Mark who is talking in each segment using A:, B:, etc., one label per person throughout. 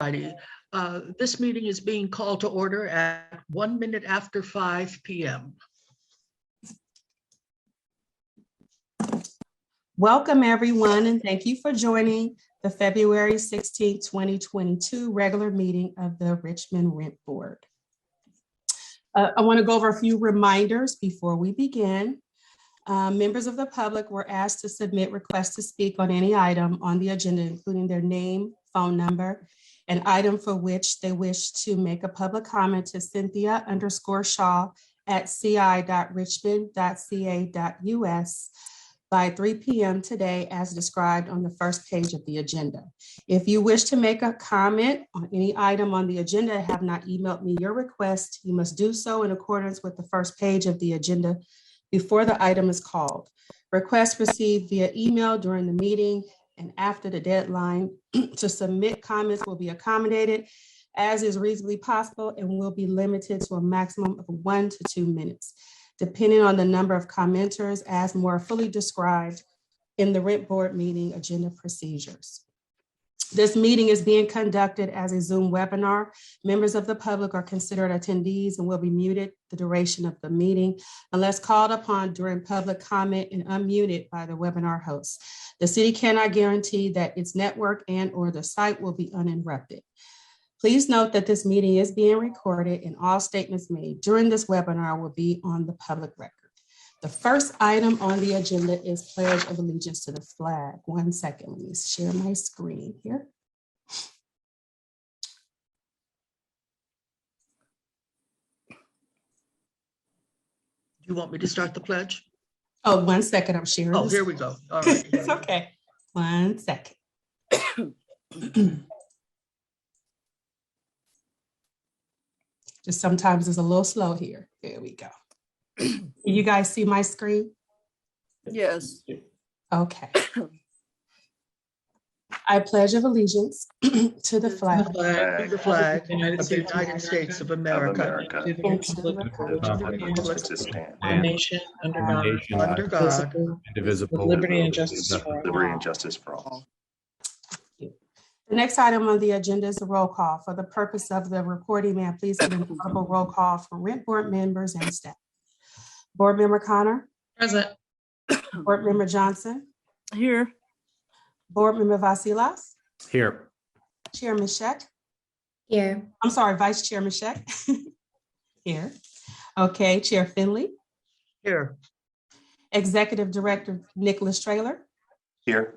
A: Friday. This meeting is being called to order at 1 minute after 5 p.m.
B: Welcome, everyone, and thank you for joining the February 16, 2022 regular meeting of the Richmond Rent Board. I want to go over a few reminders before we begin. Members of the public were asked to submit requests to speak on any item on the agenda, including their name, phone number, an item for which they wish to make a public comment to Cynthia_Shaw at ci.richmond.ca.us by 3 p.m. today as described on the first page of the agenda. If you wish to make a comment on any item on the agenda and have not emailed me your request, you must do so in accordance with the first page of the agenda before the item is called. Requests received via email during the meeting and after the deadline to submit comments will be accommodated as is reasonably possible and will be limited to a maximum of 1 to 2 minutes, depending on the number of commenters as more fully described in the Rent Board meeting agenda procedures. This meeting is being conducted as a Zoom webinar. Members of the public are considered attendees and will be muted the duration of the meeting unless called upon during public comment and unmuted by the webinar host. The city cannot guarantee that its network and/or the site will be uninterrupted. Please note that this meeting is being recorded and all statements made during this webinar will be on the public record. The first item on the agenda is Pledge of Allegiance to the flag. 1 second, let me share my screen here.
A: Do you want me to start the pledge?
B: Oh, 1 second, I'm sharing
A: Oh,
B: this.
A: here we go. All right.
B: It's okay. 1 second. Just sometimes it's a little slow here. There we go. Can you guys see my screen?
C: Yes.
B: Okay. I pledge of allegiance to the flag
A: To the flag of the United States of America,
D: to the
B: and to the
D: republic
B: republic
D: for which it stands,
C: One
D: nation,
C: under God,
A: under God,
D: indivisible,
C: with liberty and justice for all.
D: liberty and justice for all.
B: The next item on the agenda is the roll call. For the purpose of the recording, may I please get an audible roll call for Rent Board members and staff. Board Member Connor.
C: Present.
B: Board Member Johnson.
C: Here.
B: Board Member Vasilas.
D: Here.
B: Chair Mishek.
E: Here.
B: I'm sorry, Vice Chair Mishek. Here. Okay, Chair Finley.
A: here.
B: Executive Director Nicholas Traylor.
D: Here.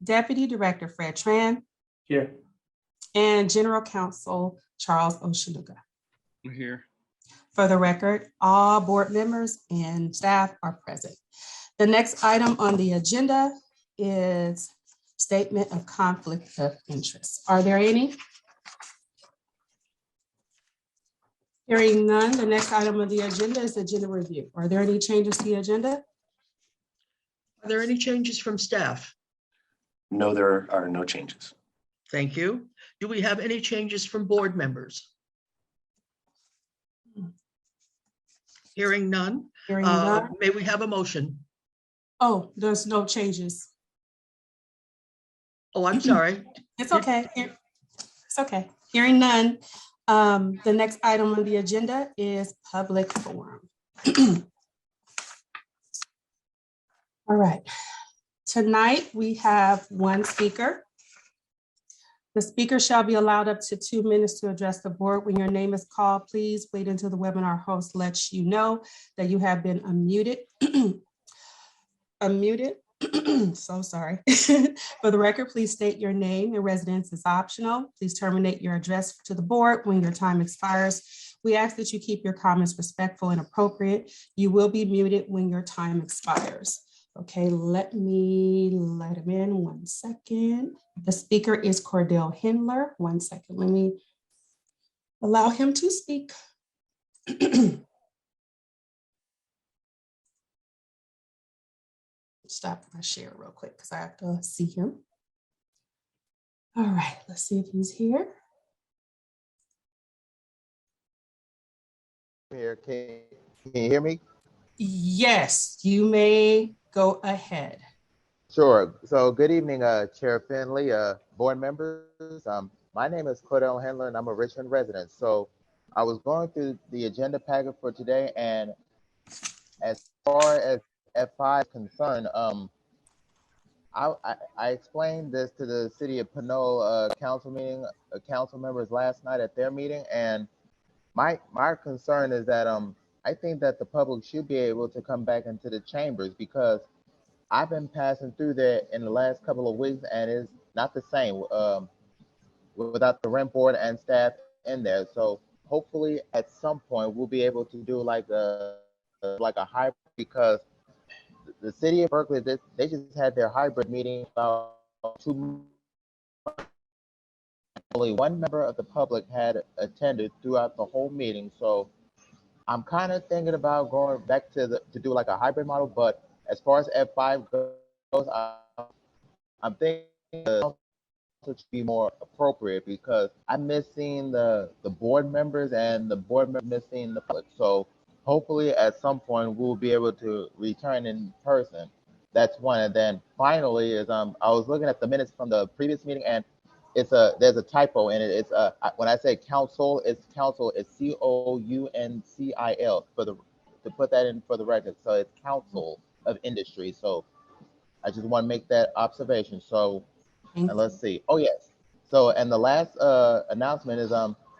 B: Deputy Director Fred Tran.
D: Here.
B: And General Counsel Charles Oshanuga.
C: Here.
B: For the record, all board members and staff are present. The next item on the agenda is statement of conflict of interest. Are there any? Hearing none, the next item on the agenda is agenda review. Are there any changes to the agenda?
A: Are there any changes from staff?
D: No, there are no changes.
A: Thank you. Do we have any changes from board members? Hearing none.
B: Hearing none.
A: May we have a motion?
B: Oh, there's no changes.
A: Oh, I'm sorry.
B: It's okay. It's okay. Hearing none. The next item on the agenda is public forum. All right. Tonight, we have one speaker. The speaker shall be allowed up to 2 minutes to address the board. When your name is called, please wait until the webinar host lets you know that you have been unmuted. Unmuted. So sorry. For the record, please state your name. Your residence is optional. Please terminate your address to the board when your time expires. We ask that you keep your comments respectful and appropriate. You will be muted when your time expires. Okay, let me let him in 1 second. The speaker is Cordell Hindler. 1 second, let me allow him to speak. Stop my share real quick because I have to see him. All right, let's see if he's here.
F: Here, can you hear me?
B: Yes, you may go ahead.
F: Sure. So good evening, Chair Finley, board members. My name is Cordell Handler, and I'm a Richmond resident. So I was going through the agenda packet for today, and as far as F5 is concerned, I explained this to the city of Pinole council members last night at their meeting, and my concern is that I think that the public should be able to come back into the chambers, because I've been passing through there in the last couple of weeks, and it's not the same without the rent board and staff in there. So hopefully at some point we'll be able to do like a hybrid, because the city of Berkeley, they just had their hybrid meeting about 2 months. Only one member of the public had attended throughout the whole meeting. So I'm kind of thinking about going back to do like a hybrid model. But as far as F5 goes, I'm thinking to be more appropriate, because I'm missing the board members, and the board members missing the public. So hopefully at some point we'll be able to return in person. That's one. And then finally is I was looking at the minutes from the previous meeting, and there's a typo in it. It's when I say council, it's council, it's COUNCIL, to put that in for the record. So it's Council of Industry. So I just want to make that observation. So, and let's see. Oh yes. So, and the last announcement is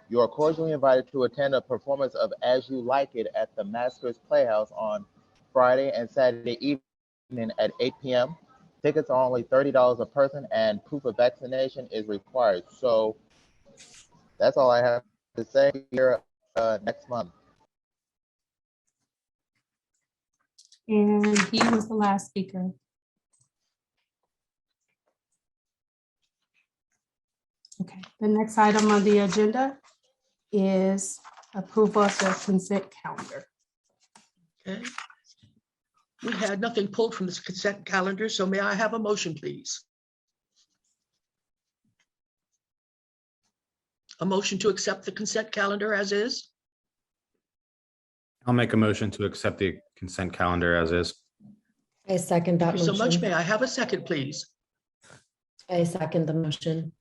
F: you are cordially invited to attend a performance of As You Like It at the Masters Playhouse on Friday and Saturday evening at 8 p.m. Tickets are only $30 a person, and proof of vaccination is required. So that's all I have to say here next month.
B: And he was the last speaker. Okay, the next item on the agenda is approval of the consent calendar.
A: Okay. We had nothing pulled from this consent calendar, so may I have a motion, please? A motion to accept the consent calendar as is?
E: I'll make a motion to accept the consent calendar as is.
G: I second that
A: Thank you so much.
G: motion.
A: May I have a second, please?
G: I second the motion.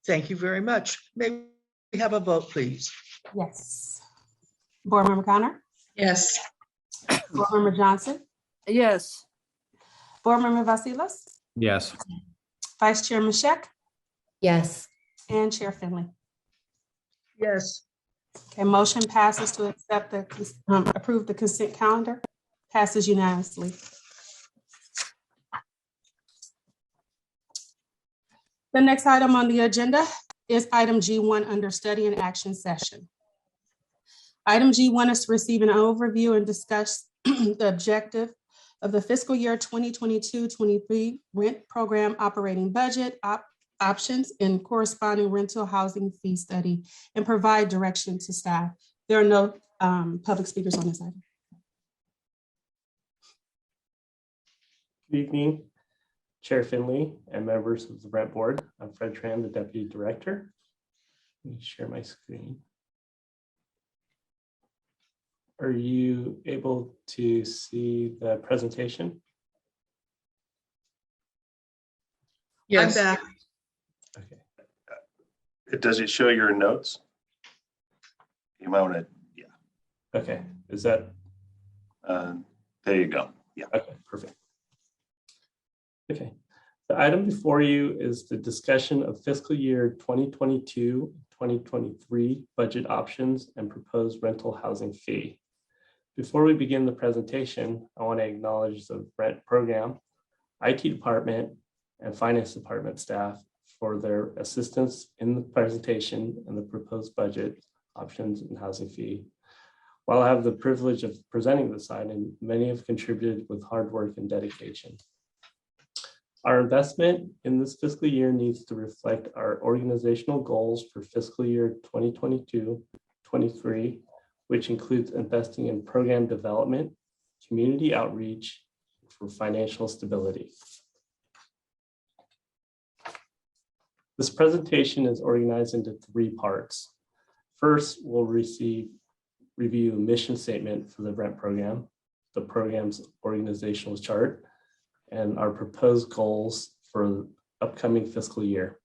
A: Thank you very much. May we have a vote, please?
B: Yes. Board Member Connor?
G: Yes.
B: Board Member Johnson?
C: Yes.
B: Board Member Vasilis?
E: Yes.
B: Vice Chair Mashek?
G: Yes.
B: And Chair Finley.
A: Yes.
B: Okay, motion passes to accept approve the consent calendar. Passes unanimously. The next item on the agenda is item G1 under study and action session. Item G1 is to receive an overview and discuss the objective of the fiscal year 2022-23 rent program operating budget, options, and corresponding rental housing fee study, and provide direction to staff. There are no public speakers on this item.
H: Good evening, Chair Finley and members of the Rent Board. I'm Fred Tran, the Deputy Director. Let me share my screen. Are you able to see the presentation?
A: I'm back.
H: Okay.
D: Does it show your notes? You might want to, yeah.
H: Okay, is that?
D: There you go. Yeah.
H: Okay, perfect. Okay, the item before you is the discussion of fiscal year 2022-2023 budget options and proposed rental housing fee. Before we begin the presentation, I want to acknowledge the rent program, IT department, and finance department staff for their assistance in the presentation and the proposed budget options and housing fee. While I have the privilege of presenting this item, many have contributed with hard work and dedication. Our investment in this fiscal year needs to reflect our organizational goals for fiscal year 2022-23, which includes investing in program development, community outreach, for financial stability. This presentation is organized into 3 parts. First, we'll review a mission statement for the rent program, the program's organizational chart, and our proposed goals for the upcoming fiscal year.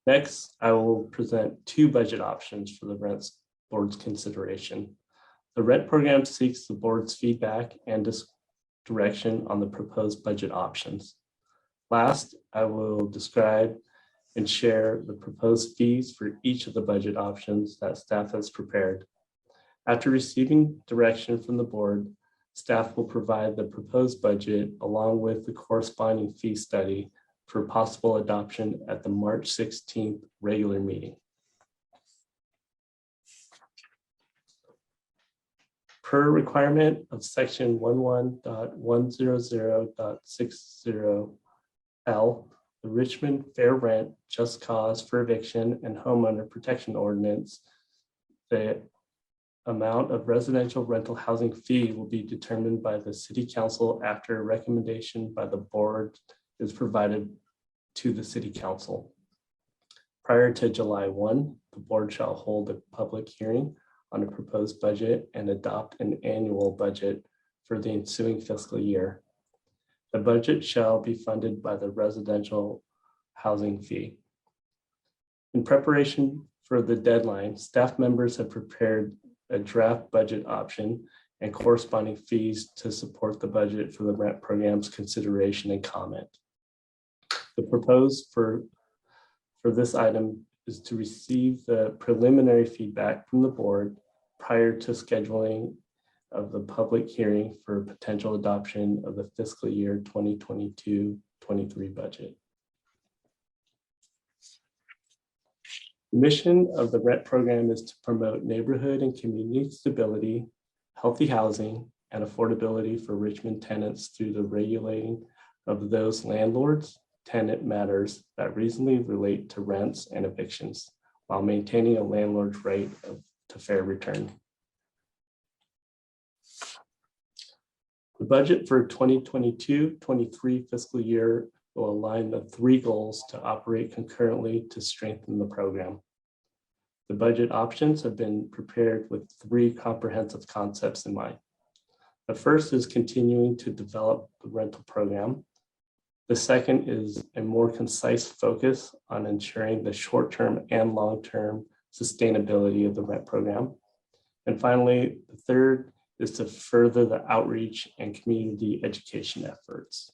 H: Next, I will present two budget options for the rent board's consideration. The rent program seeks the board's feedback and direction on the proposed budget options. Last, I will describe and share the proposed fees for each of the budget options that staff has prepared. After receiving direction from the board, staff will provide the proposed budget along with the corresponding fee study for possible adoption at the March 16th regular meeting. Per requirement of section 11.100.60L, the Richmond Fair Rent, Just Cause for Eviction and Homeowner Protection Ordinance, the amount of residential rental housing fee will be determined by the City Council after a recommendation by the board is provided to the City Council. Prior to July 1, the board shall hold a public hearing on a proposed budget and adopt an annual budget for the ensuing fiscal year. The budget shall be funded by the residential housing fee. In preparation for the deadline, staff members have prepared a draft budget option and corresponding fees to support the budget for the rent program's consideration and comment. The proposed for this item is to receive the preliminary feedback from the board prior to scheduling of the public hearing for potential adoption of the fiscal year 2022-23 budget. The mission of the rent program is to promote neighborhood and community stability, healthy housing, and affordability for Richmond tenants through the regulating of those landlords, tenant matters that reasonably relate to rents and evictions, while maintaining a landlord's right to fair return. The budget for 2022-23 fiscal year will align the three goals to operate concurrently to strengthen the program. The budget options have been prepared with three comprehensive concepts in mind. The first is continuing to develop the rental program. The second is a more concise focus on ensuring the short-term and long-term sustainability of the rent program. And finally, the third is to further the outreach and community education efforts.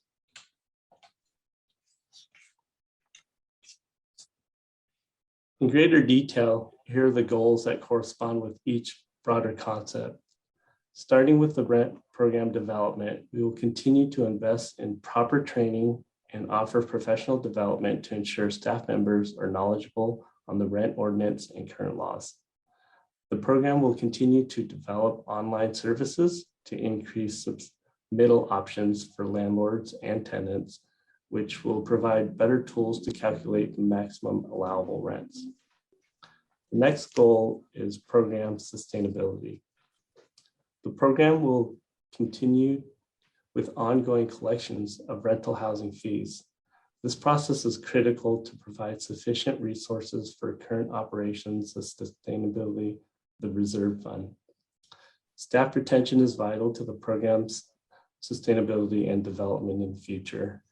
H: In greater detail, here are the goals that correspond with each broader concept. Starting with the rent program development, we will continue to invest in proper training and offer professional development to ensure staff members are knowledgeable on the rent ordinance and current laws. The program will continue to develop online services to increase middle options for landlords and tenants, which will provide better tools to calculate the maximum allowable rents. The next goal is program sustainability. The program will continue with ongoing collections of rental housing fees. This process is critical to provide sufficient resources for current operations and sustainability of the reserve fund. Staff retention is vital to the program's sustainability and development in the future.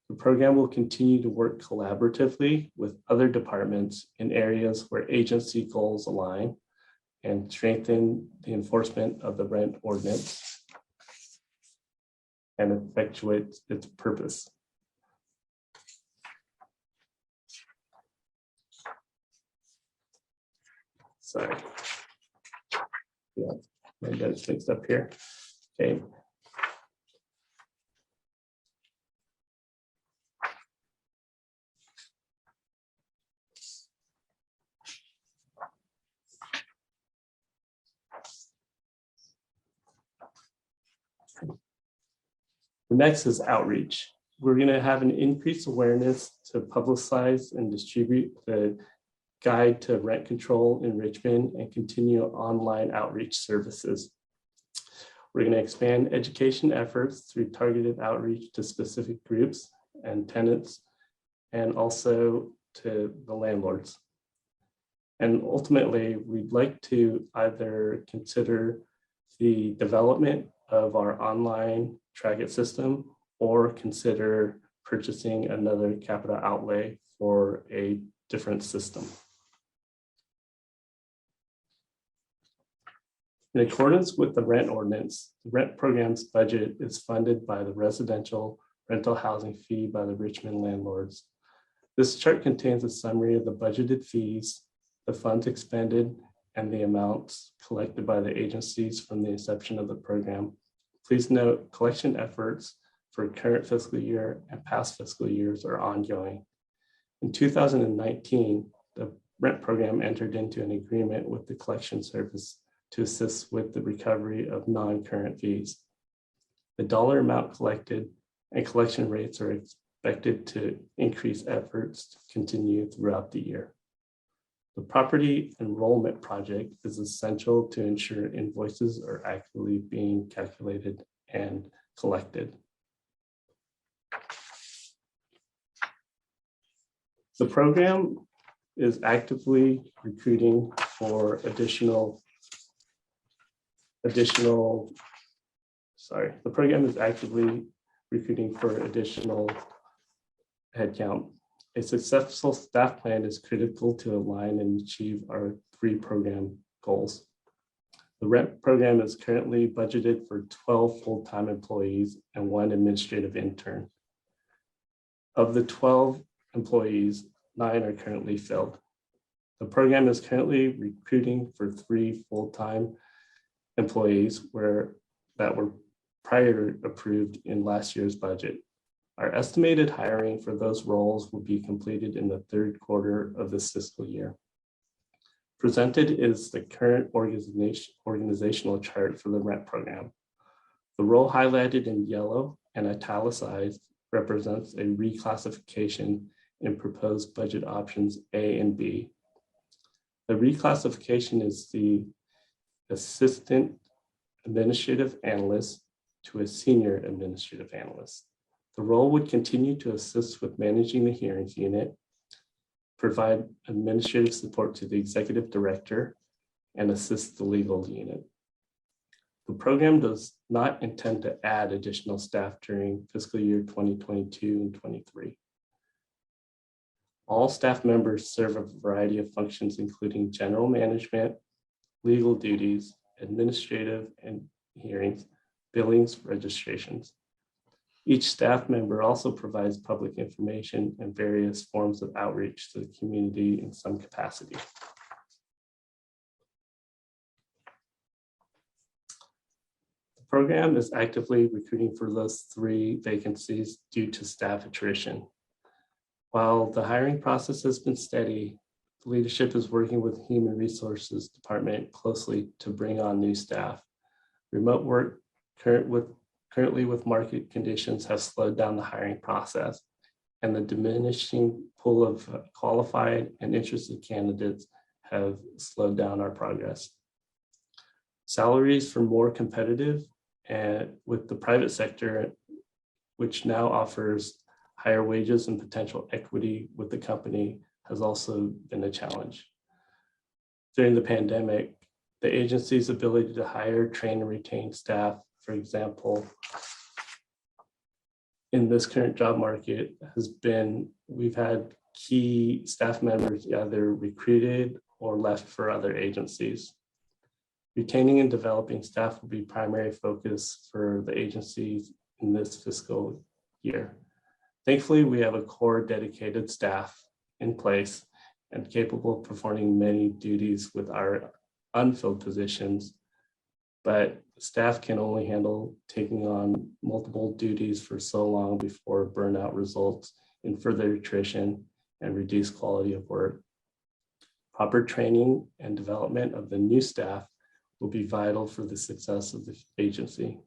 H: The program will continue to work collaboratively with other departments in areas where agency goals align and strengthen the enforcement of the rent ordinance and effectuate its purpose. Sorry. Yeah, maybe that's mixed up here. Okay. The next is outreach. We're going to have an increased awareness to publicize and distribute the guide to rent control in Richmond and continue online outreach services. We're going to expand education efforts through targeted outreach to specific groups and tenants, and also to the landlords. And ultimately, we'd like to either consider the development of our online track it system or consider purchasing another capital outlay for a different system. In accordance with the rent ordinance, the rent program's budget is funded by the residential rental housing fee by the Richmond landlords. This chart contains a summary of the budgeted fees, the funds expended, and the amounts collected by the agencies from the inception of the program. Please note, collection efforts for current fiscal year and past fiscal years are ongoing. In 2019, the rent program entered into an agreement with the collection service to assist with the recovery of non-current fees. The dollar amount collected and collection rates are expected to increase efforts to continue throughout the year. The property enrollment project is essential to ensure invoices are accurately being calculated and collected. The program is actively recruiting for additional headcount. A successful staff plan is critical to align and achieve our 3 program goals. The rent program is currently budgeted for 12 full-time employees and 1 administrative intern. Of the 12 employees, 9 are currently filled. The program is currently recruiting for 3 full-time employees that were prior approved in last year's budget. Our estimated hiring for those roles will be completed in the 3rd quarter of this fiscal year. Presented is the current organizational chart for the rent program. The role highlighted in yellow and italicized represents a reclassification in proposed budget options A and B. The reclassification is the assistant administrative analyst to a senior administrative analyst. The role would continue to assist with managing the hearings unit, provide administrative support to the executive director, and assist the legal unit. The program does not intend to add additional staff during fiscal year 2022 and 23. All staff members serve a variety of functions, including general management, legal duties, administrative and hearings, billings, registrations. Each staff member also provides public information and various forms of outreach to the community in some capacity. The program is actively recruiting for those 3 vacancies due to staff attrition. While the hiring process has been steady, the leadership is working with the Human Resources Department closely to bring on new staff. Remote work currently with market conditions has slowed down the hiring process, and the diminishing pool of qualified and interested candidates have slowed down our progress. Salaries for more competitive and with the private sector, which now offers higher wages and potential equity with the company, has also been a challenge. During the pandemic, the agency's ability to hire, train, and retain staff, for example, in this current job market we've had key staff members either recruited or left for other agencies. Retaining and developing staff will be primary focus for the agencies in this fiscal year. Thankfully, we have a core dedicated staff in place and capable of performing many duties with our unfilled positions, but staff can only handle taking on multiple duties for so long before burnout results in further attrition and reduced quality of work. Proper training and development of the new staff will be vital for the success of the agency.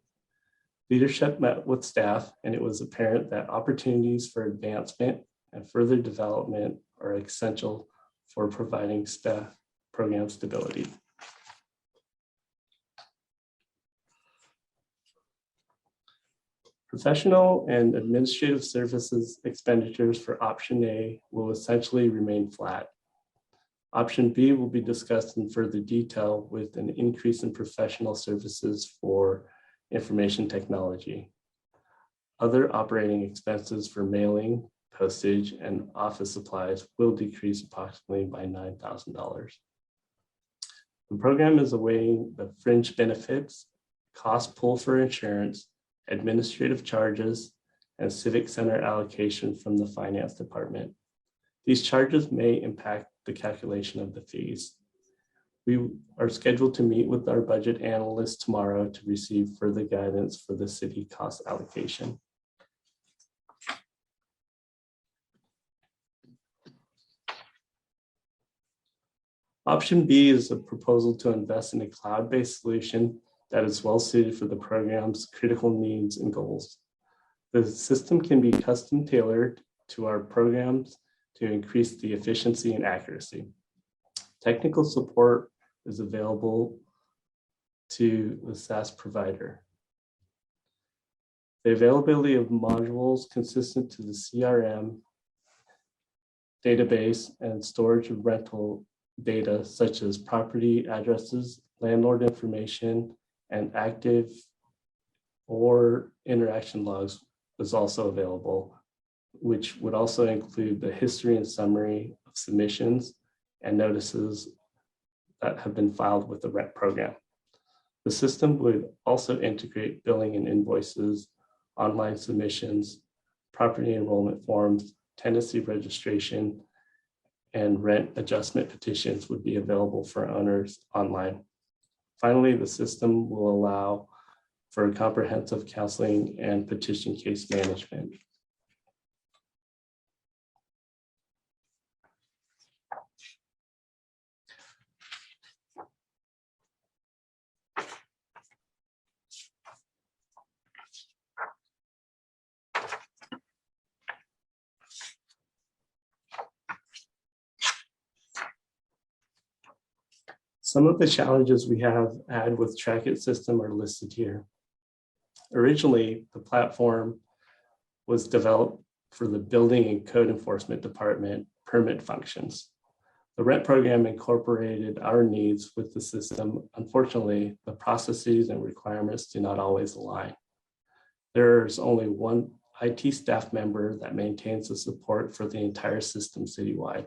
H: Leadership met with staff, and it was apparent that opportunities for advancement and further development are essential for providing staff program stability. Professional and administrative services expenditures for option A will essentially remain flat. Option B will be discussed in further detail with an increase in professional services for information technology. Other operating expenses for mailing, postage, and office supplies will decrease approximately by $9,000. The program is awaiting the fringe benefits, cost pool for insurance, administrative charges, and civic center allocation from the finance department. These charges may impact the calculation of the fees. We are scheduled to meet with our budget analyst tomorrow to receive further guidance for the city cost allocation. Option B is a proposal to invest in a cloud-based solution that is well suited for the program's critical needs and goals. The system can be custom tailored to our programs to increase the efficiency and accuracy. Technical support is available to the SaaS provider. The availability of modules consistent to the CRM database and storage of rental data such as property addresses, landlord information, and active or interaction logs is also available, which would also include the history and summary of submissions and notices that have been filed with the rent program. The system would also integrate billing and invoices, online submissions, property enrollment forms, tenancy registration, and rent adjustment petitions would be available for owners online. Finally, the system will allow for comprehensive counseling and petition case management. Some of the challenges we have had with Trackit system are listed here. Originally, the platform was developed for the building and code enforcement department permit functions. The rent program incorporated our needs with the system. Unfortunately, the processes and requirements do not always align. There's only one IT staff member that maintains the support for the entire system citywide.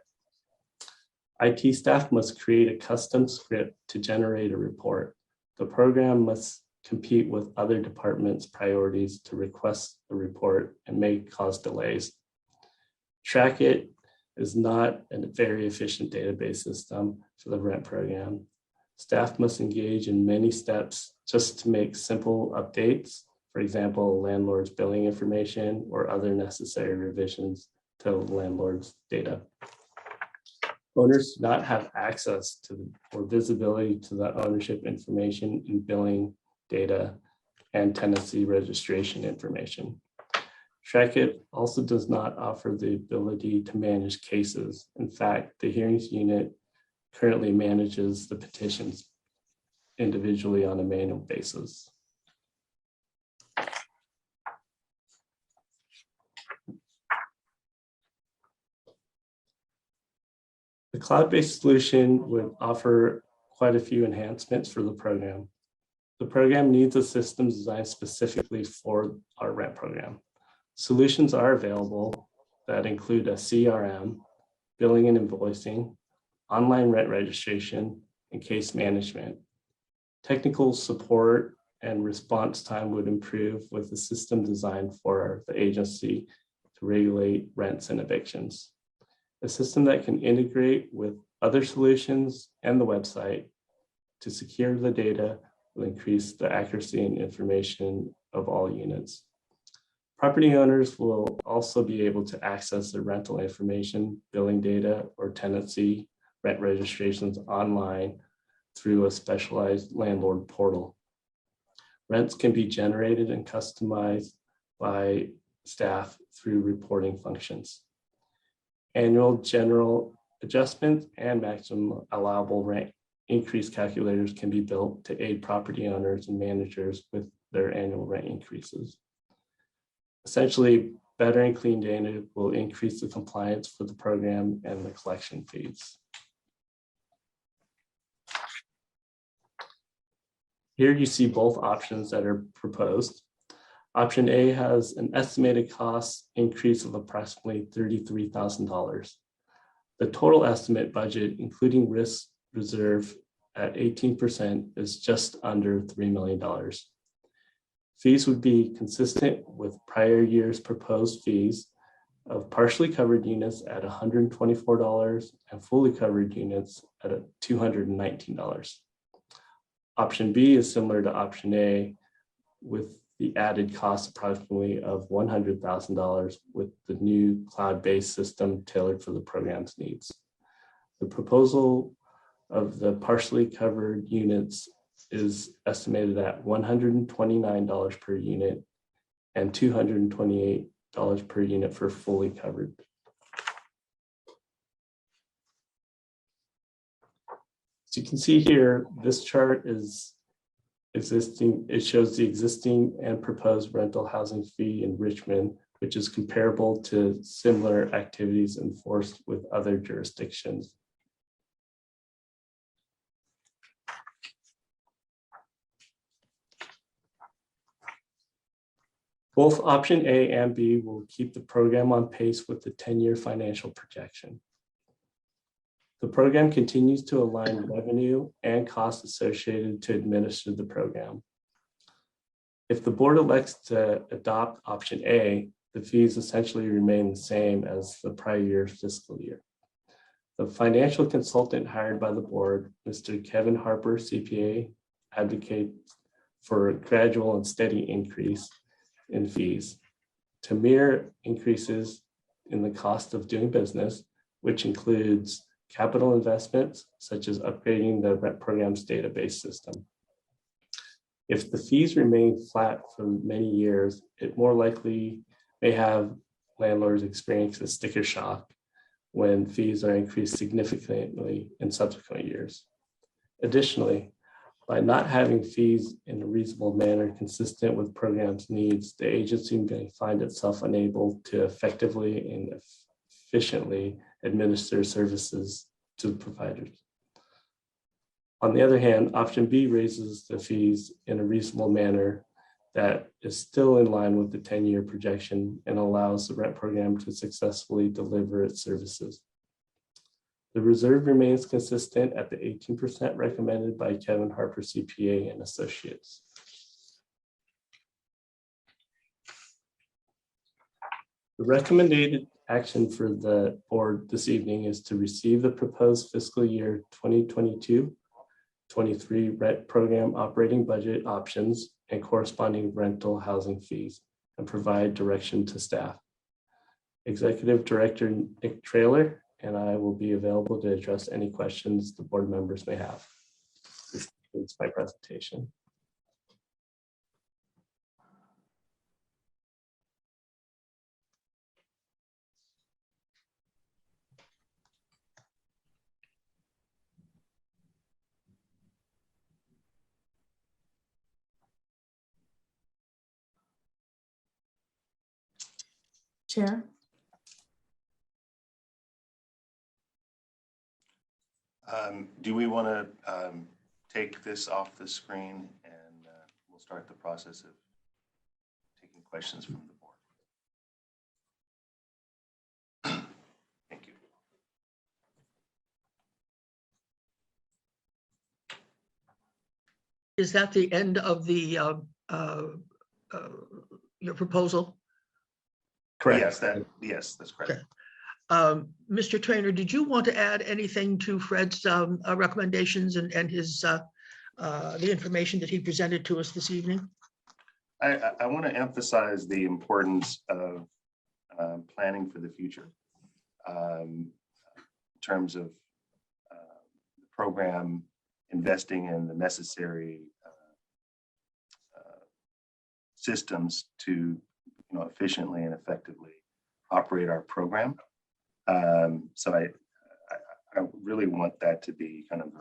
H: IT staff must create a custom script to generate a report. The program must compete with other departments' priorities to request a report and may cause delays. Trackit is not a very efficient database system for the rent program. Staff must engage in many steps just to make simple updates, for example, landlord's billing information or other necessary revisions to the landlord's data. Owners do not have access to or visibility to the ownership information and billing data and tenancy registration information. Trackit also does not offer the ability to manage cases. In fact, the hearings unit currently manages the petitions individually on a manual basis. The cloud-based solution would offer quite a few enhancements for the program. The program needs a system designed specifically for our rent program. Solutions are available that include a CRM, billing and invoicing, online rent registration, and case management. Technical support and response time would improve with a system designed for the agency to regulate rents and evictions. A system that can integrate with other solutions and the website to secure the data will increase the accuracy and information of all units. Property owners will also be able to access the rental information, billing data, or tenancy rent registrations online through a specialized landlord portal. Rents can be generated and customized by staff through reporting functions. Annual general adjustments and maximum allowable rent increase calculators can be built to aid property owners and managers with their annual rent increases. Essentially, better and clean data will increase the compliance for the program and the collection fees. Here you see both options that are proposed. Option A has an estimated cost increase of approximately $33,000. The total estimate budget, including risk reserve at 18%, is just under $3 million. Fees would be consistent with prior year's proposed fees of partially covered units at $124 and fully covered units at $219. Option B is similar to option A, with the added cost approximately of $100,000 with the new cloud-based system tailored for the program's needs. The proposal of the partially covered units is estimated at $129 per unit and $228 per unit for fully covered. As you can see here, this chart is existing. It shows the existing and proposed rental housing fee in Richmond, which is comparable to similar activities enforced with other jurisdictions. Both option A and B will keep the program on pace with the 10-year financial projection. The program continues to align revenue and costs associated to administer the program. If the board elects to adopt option A, the fees essentially remain the same as the prior year's fiscal year. The financial consultant hired by the board, Mr. Kevin Harper, CPA, advocates for a gradual and steady increase in fees to mirror increases in the cost of doing business, which includes capital investments such as upgrading the rent program's database system. If the fees remain flat for many years, it more likely may have landlords experience a sticker shock when fees are increased significantly in subsequent years. Additionally, by not having fees in a reasonable manner consistent with program's needs, the agency may find itself unable to effectively and efficiently administer services to the providers. On the other hand, option B raises the fees in a reasonable manner that is still in line with the 10-year projection and allows the rent program to successfully deliver its services. The reserve remains consistent at the 18% recommended by Kevin Harper, CPA and Associates. The recommended action for the board this evening is to receive the proposed fiscal year 2022-23 rent program operating budget options and corresponding rental housing fees and provide direction to staff. Executive Director Nick Traylor and I will be available to address any questions the board members may have. This concludes my presentation.
B: Chair.
D: Do we want to take this off the screen and we'll start the process of taking questions from the board? Thank you.
A: Is that the end of the your proposal?
H: Correct.
D: Yes, that's correct.
A: Okay. Mr. Traynor, did you want to add anything to Fred's recommendations and his the information that he presented to us this evening?
D: I want to emphasize the importance of planning for the future in terms of the program investing in the necessary systems to efficiently and effectively operate our program. So I really want that to be kind of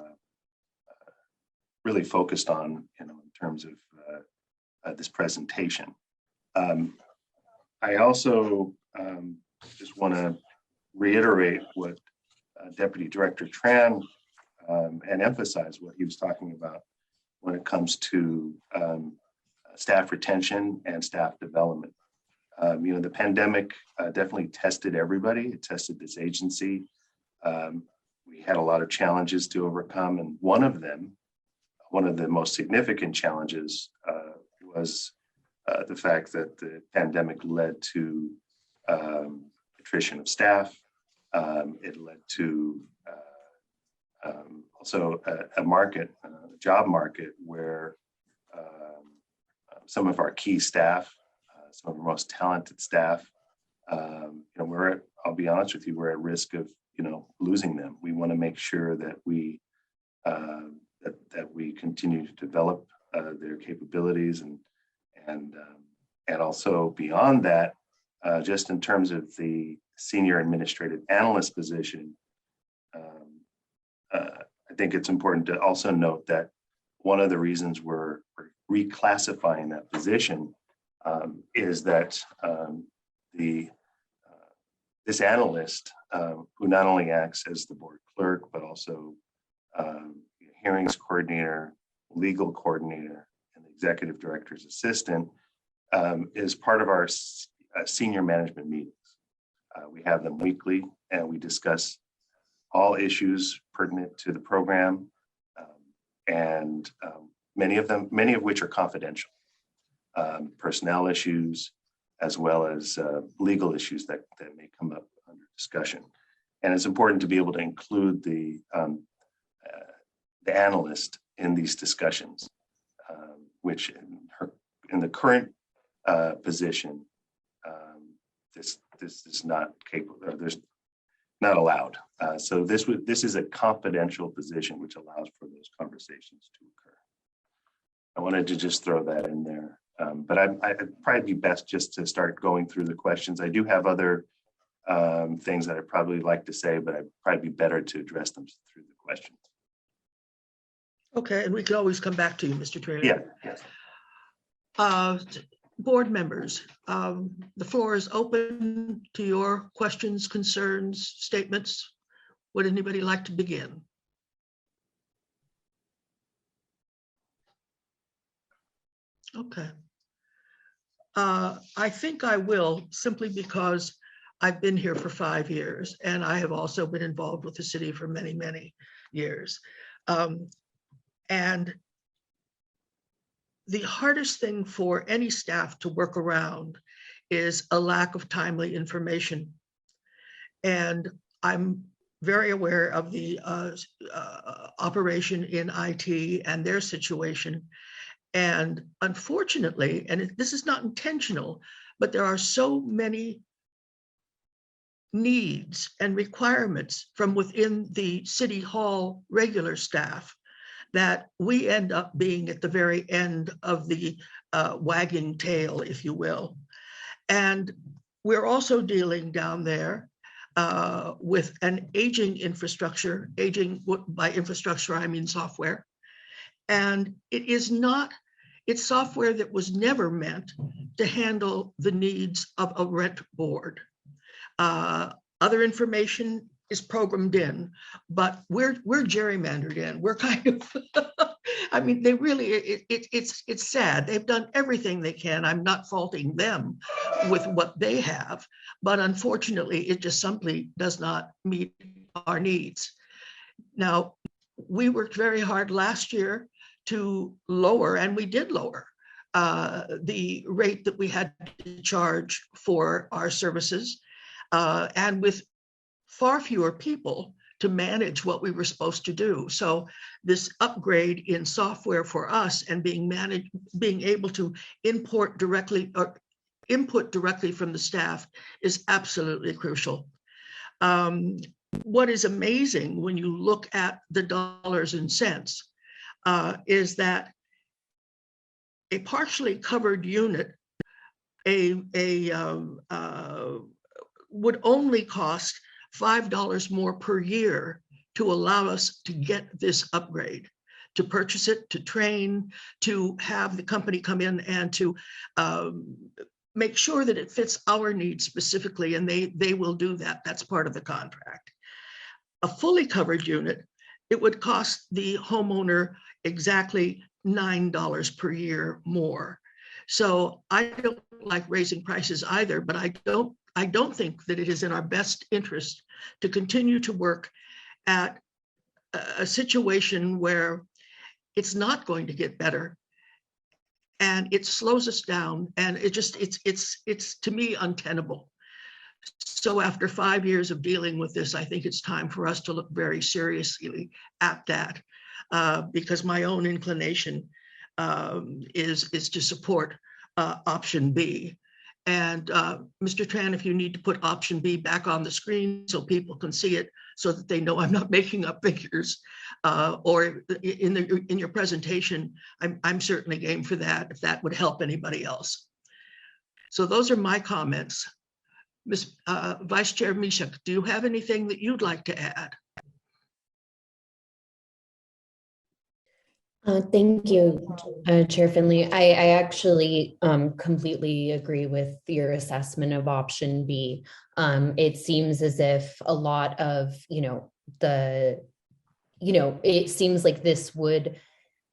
D: really focused on, in terms of this presentation. I also just want to reiterate what Deputy Director Tran and emphasize what he was talking about when it comes to staff retention and staff development. The pandemic definitely tested everybody. It tested this agency. We had a lot of challenges to overcome, and one of the most significant challenges was the fact that the pandemic led to attrition of staff. It led to also a job market where some of our key staff, some of our most talented staff, I'll be honest with you, we're at risk of losing them. We want to make sure that we continue to develop their capabilities and also beyond that, just in terms of the senior administrative analyst position. I think it's important to also note that one of the reasons we're reclassifying that position is that this analyst, who not only acts as the board clerk, but also hearings coordinator, legal coordinator, and the executive director's assistant, is part of our senior management meetings. We have them weekly, and we discuss all issues pertinent to the program, and many of which are confidential. Personnel issues, as well as legal issues that may come up under discussion. And it's important to be able to include the analyst in these discussions, which in the current position, this is not capable, or there's not allowed. So this is a confidential position, which allows for those conversations to occur. I wanted to just throw that in there. But I'd probably be best just to start going through the questions. I do have other things that I'd probably like to say, but I'd probably be better to address them through the questions.
A: Okay, and we can always come back to you, Mr. Traynor.
D: Yeah. Yes.
A: Board members, the floor is open to your questions, concerns, statements. Would anybody like to begin? Okay. I think I will, simply because I've been here for 5 years, and I have also been involved with the city for many, many years. And the hardest thing for any staff to work around is a lack of timely information. And I'm very aware of the operation in IT and their situation. And unfortunately, and this is not intentional, but there are so many needs and requirements from within the City Hall regular staff that we end up being at the very end of the wagging tail, if you will. And we're also dealing down there with an aging infrastructure, by infrastructure, I mean software. And it's software that was never meant to handle the needs of a rent board. Other information is programmed in, but we're gerrymandered in. We're kind of, I mean, they really, it's sad. They've done everything they can. I'm not faulting them with what they have, but unfortunately, it just simply does not meet our needs. Now, we worked very hard last year to lower, and we did lower the rate that we had to charge for our services, and with far fewer people to manage what we were supposed to do. So this upgrade in software for us and being able to input directly from the staff is absolutely crucial. What is amazing when you look at the dollars and cents is that a partially covered unit would only cost $5 more per year to allow us to get this upgrade, to purchase it, to train, to have the company come in and to make sure that it fits our needs specifically, and they will do that. That's part of the contract. A fully covered unit, it would cost the homeowner exactly $9 per year more. So I don't like raising prices either, but I don't think that it is in our best interest to continue to work at a situation where it's not going to get better and it slows us down, and it's to me untenable. So after 5 years of dealing with this, I think it's time for us to look very seriously at that, because my own inclination is to support option B. And Mr. Tran, if you need to put option B back on the screen so people can see it, so that they know I'm not making up figures, or in your presentation, I'm certainly game for that if that would help anybody else. So those are my comments. Ms. Vice Chair Mishak, do you have anything that you'd like to add?
G: Thank you, Chair Finley. I actually completely agree with your assessment of option B. It seems as if a lot of, it seems like this would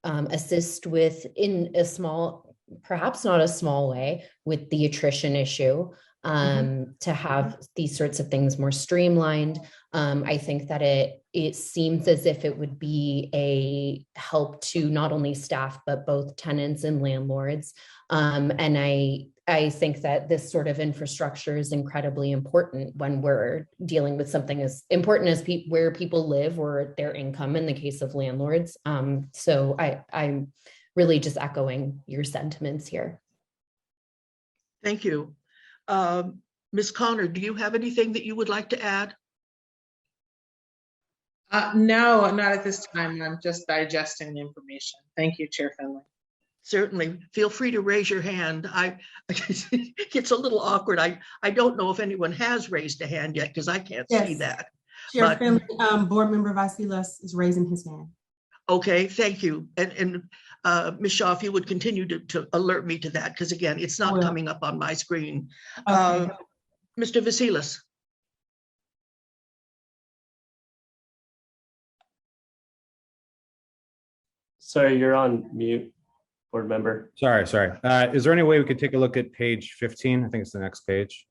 G: assist with, in a small, perhaps not a small way, with the attrition issue, to have these sorts of things more streamlined. I think that it seems as if it would be a help to not only staff, but both tenants and landlords. And I think that this sort of infrastructure is incredibly important when we're dealing with something as important as where people live or their income in the case of landlords. So I'm really just echoing your sentiments here.
A: Thank you. Ms. Connor, do you have anything that you would like to add?
I: No, not at this time. I'm just digesting the information. Thank you, Chair Finley.
A: Certainly. Feel free to raise your hand. It's a little awkward. I don't know if anyone has raised a hand yet because I can't see that.
B: Chair Finley, Board Member Vasilis is raising his hand.
A: Okay, thank you. And Ms. Shaw, if you would continue to alert me to that, because again, it's not coming up on my screen.
B: Okay.
A: Mr. Vasilis.
H: Sorry, you're on mute, board member.
E: Sorry. Is there any way we could take a look at page 15? I think it's the next page.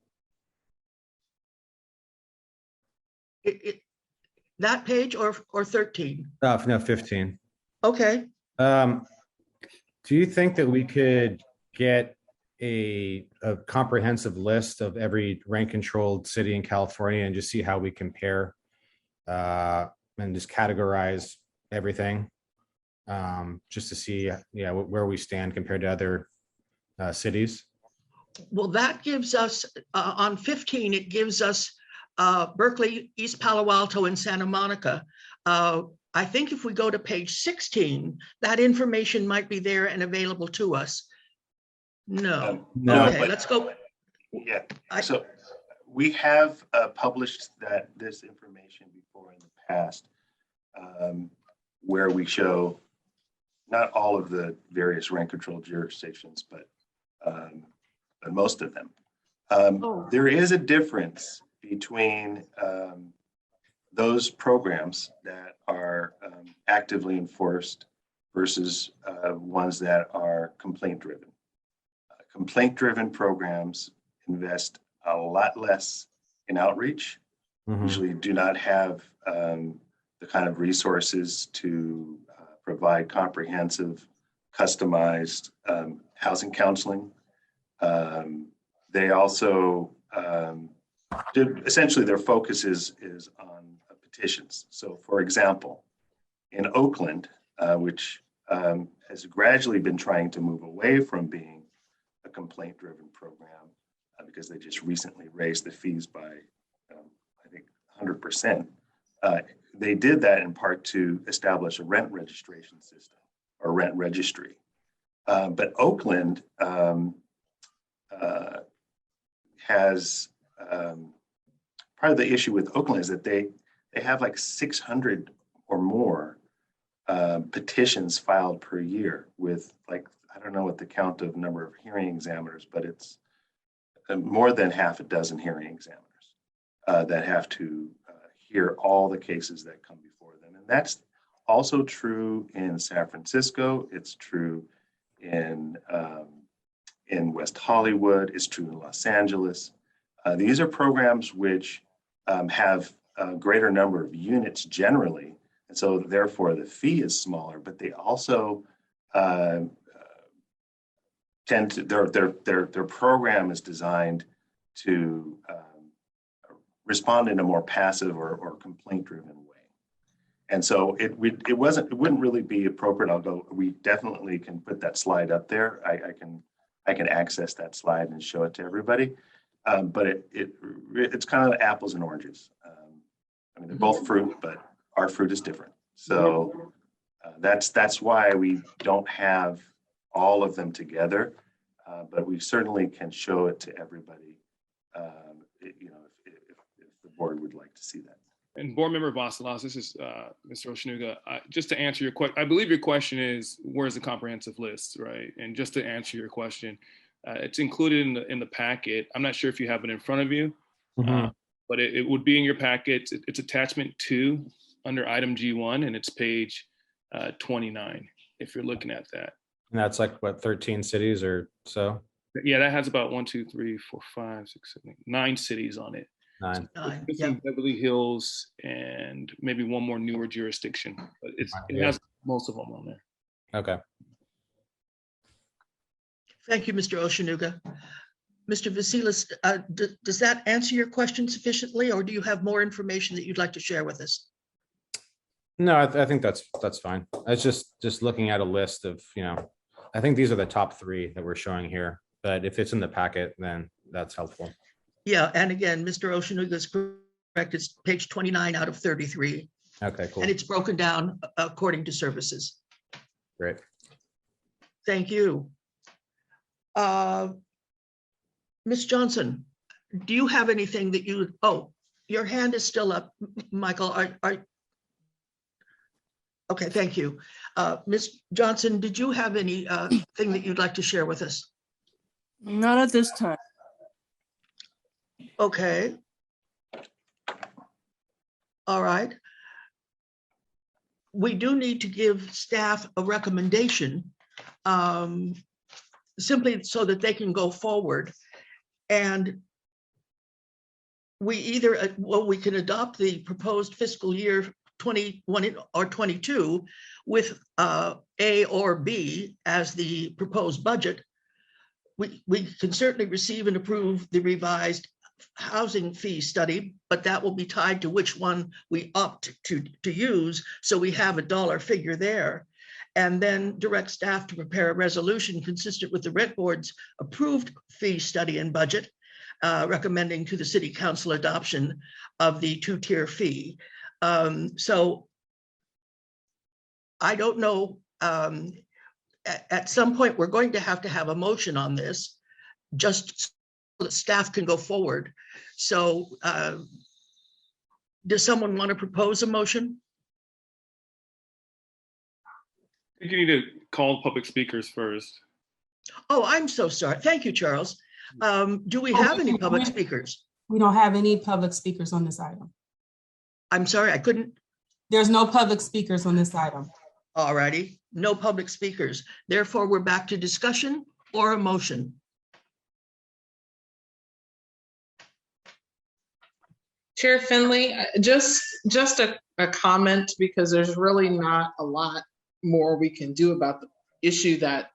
A: That page or 13?
E: No, 15.
A: Okay.
E: Do you think that we could get a comprehensive list of every rent-controlled city in California and just see how we compare and just categorize everything, just to see where we stand compared to other cities?
A: Well, that gives us, on 15, it gives us Berkeley, East Palo Alto, and Santa Monica. I think if we go to page 16, that information might be there and available to us. No. Okay, let's go.
D: Yeah, so we have published this information before in the past, where we show not all of the various rent control jurisdictions, but most of them. There is a difference between those programs that are actively enforced versus ones that are complaint-driven. Complaint-driven programs invest a lot less in outreach, usually do not have the kind of resources to provide comprehensive, customized housing counseling. They also, essentially their focus is on petitions. So for example, in Oakland, which has gradually been trying to move away from being a complaint-driven program because they just recently raised the fees by, I think, 100%. They did that in part to establish a rent registration system or rent registry. But Oakland has, part of the issue with Oakland is that they have like 600 or more petitions filed per year with, like, I don't know what the count of number of hearing examiners, but it's more than half a dozen hearing examiners that have to hear all the cases that come before them. And that's also true in San Francisco. It's true in in West Hollywood. It's true in Los Angeles. These are programs which have a greater number of units generally, and so therefore the fee is smaller. But they also tend to their program is designed to respond in a more passive or complaint-driven way. And so it wouldn't really be appropriate, although we definitely can put that slide up there. I can access that slide and show it to everybody. But it's kind of apples and oranges. I mean, they're both fruit, but our fruit is different. So that's why we don't have all of them together, but we certainly can show it to everybody, if the board would like to see that.
J: And Board Member Vasalas, this is Mr. Oshanuga. Just to answer your question, I believe your question is, where's the comprehensive list, right? And just to answer your question, it's included in the packet. I'm not sure if you have it in front of you, but it would be in your packet. It's attachment 2 under item G1, and it's page 29, if you're looking at that.
E: And that's like what, 13 cities or so?
J: Yeah, that has about 1, 2, 3, 4, 5, 6, 7, 9 cities on it.
E: 9.
J: Yep. Beverly Hills and maybe one more newer jurisdiction, but it has most of them on there.
E: Okay.
A: Thank you, Mr. Oshanuga. Mr. Vasilis, does that answer your question sufficiently, or do you have more information that you'd like to share with us?
E: No, I think that's fine. I was just looking at a list of, I think these are the top 3 that we're showing here, but if it's in the packet, then that's helpful.
A: Yeah, and again, Mr. Oshanuga is correct. It's page 29 out of 33.
E: Okay, cool.
A: And it's broken down according to services.
E: Great.
A: Thank you. Ms. Johnson, do you have anything that your hand is still up, Michael. Okay, thank you. Ms. Johnson, did you have any thing that you'd like to share with us?
C: Not at this time.
A: Okay. All right. We do need to give staff a recommendation simply so that they can go forward. And we either, we can adopt the proposed fiscal year 21 or 22 with A or B as the proposed budget. We can certainly receive and approve the revised housing fee study, but that will be tied to which one we opt to use. So we have a dollar figure there, and then direct staff to prepare a resolution consistent with the rent board's approved fee study and budget, recommending to the city council adoption of the 2-tier fee. So I don't know, at some point we're going to have a motion on this, just so that staff can go forward. So does someone want to propose a motion?
J: I think you need to call public speakers first.
A: Oh, I'm so sorry. Thank you, Charles. Do we have any public speakers?
B: We don't have any public speakers on this item.
A: I'm sorry, I couldn't.
B: There's no public speakers on this item.
A: All righty, no public speakers. Therefore, we're back to discussion or a motion.
I: Chair Finley, just a comment, because there's really not a lot more we can do about the issue that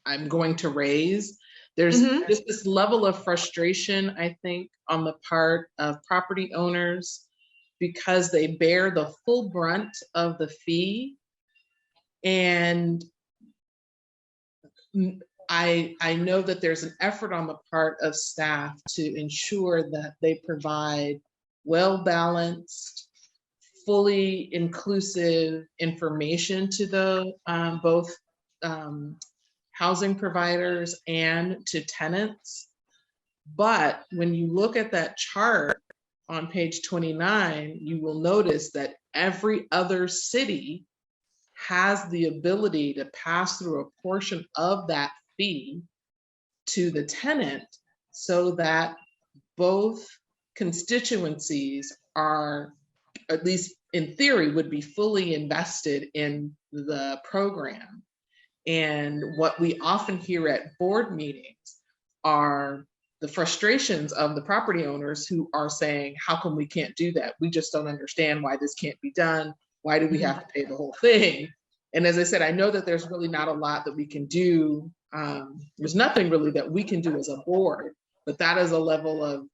I: I'm going to raise. There's just this level of frustration, I think, on the part of property owners because they bear the full brunt of the fee. And I know that there's an effort on the part of staff to ensure that they provide well-balanced, fully inclusive information to the both housing providers and to tenants. But when you look at that chart on page 29, you will notice that every other city has the ability to pass through a portion of that fee to the tenant so that both constituencies are, at least in theory, would be fully invested in the program. And what we often hear at board meetings are the frustrations of the property owners who are saying, how come we can't do that? We just don't understand why this can't be done. Why do we have to pay the whole thing? And as I said, I know that there's really not a lot that we can do. There's nothing really that we can do as a board, but that is a level of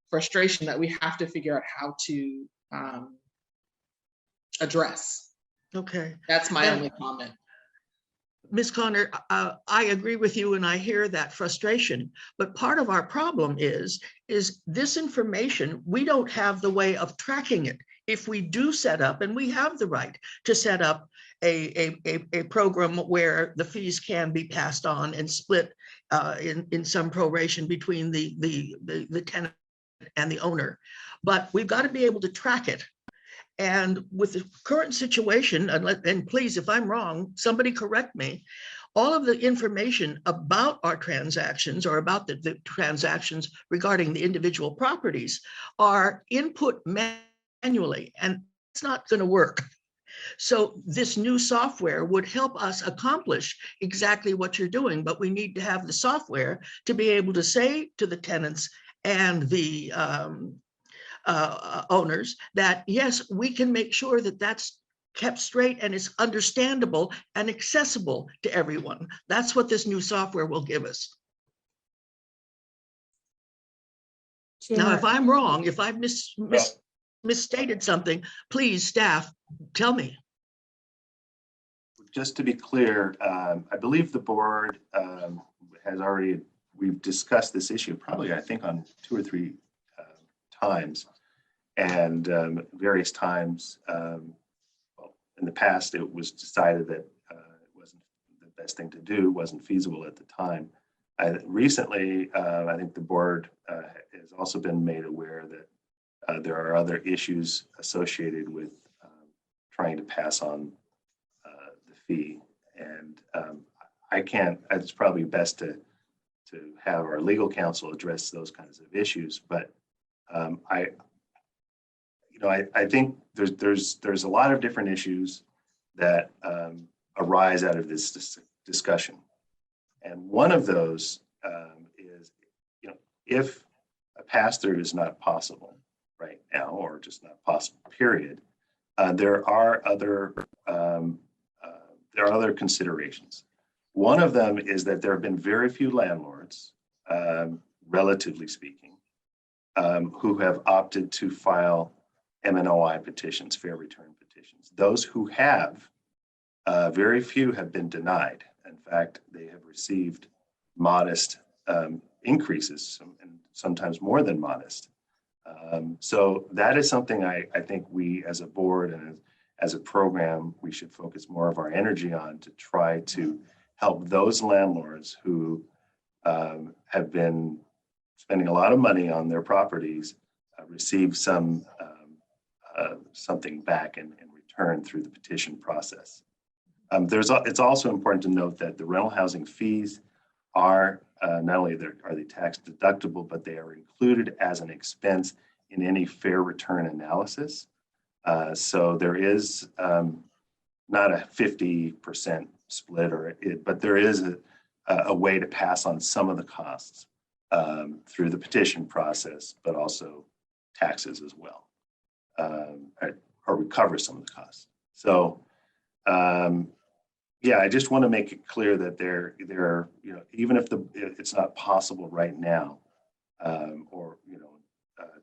I: frustration that we have to figure out how to address.
A: Okay.
I: That's my only comment.
A: Ms. Connor, I agree with you and I hear that frustration, but part of our problem is this information, we don't have the way of tracking it. If we do set up, and we have the right to set up a program where the fees can be passed on and split in some proration between the tenant and the owner, but we've got to be able to track it. And with the current situation, and please, if I'm wrong, somebody correct me, all of the information about our transactions or about the transactions regarding the individual properties are input manually, and it's not going to work. So this new software would help us accomplish exactly what you're doing, but we need to have the software to be able to say to the tenants and the owners that, yes, we can make sure that that's kept straight and is understandable and accessible to everyone. That's what this new software will give us. Now, if I'm wrong, if I've misstated something, please, staff, tell me.
D: Just to be clear, I believe the board has already, we've discussed this issue probably, I think, on 2 or 3 times, and various times. Well, in the past, it was decided that it wasn't the best thing to do, wasn't feasible at the time. Recently, I think the board has also been made aware that there are other issues associated with trying to pass on the fee, and I can't. It's probably best to have our legal counsel address those kinds of issues, but I think there's a lot of different issues that arise out of this discussion, and one of those is, if a pass-through is not possible right now, or just not possible, period, there are other considerations. One of them is that there have been very few landlords, relatively speaking, who have opted to file MNOI petitions, fair return petitions. Those who have, very few have been denied. In fact, they have received modest increases, and sometimes more than modest. So that is something I think we as a board and as a program, we should focus more of our energy on, to try to help those landlords who have been spending a lot of money on their properties receive something back in return through the petition process. It's also important to note that the rental housing fees are not only are they tax deductible, but they are included as an expense in any fair return analysis. So there is not a 50% split, but there is a way to pass on some of the costs through the petition process, but also taxes as well, or recover some of the costs. So, yeah, I just want to make it clear that there, even if it's not possible right now, or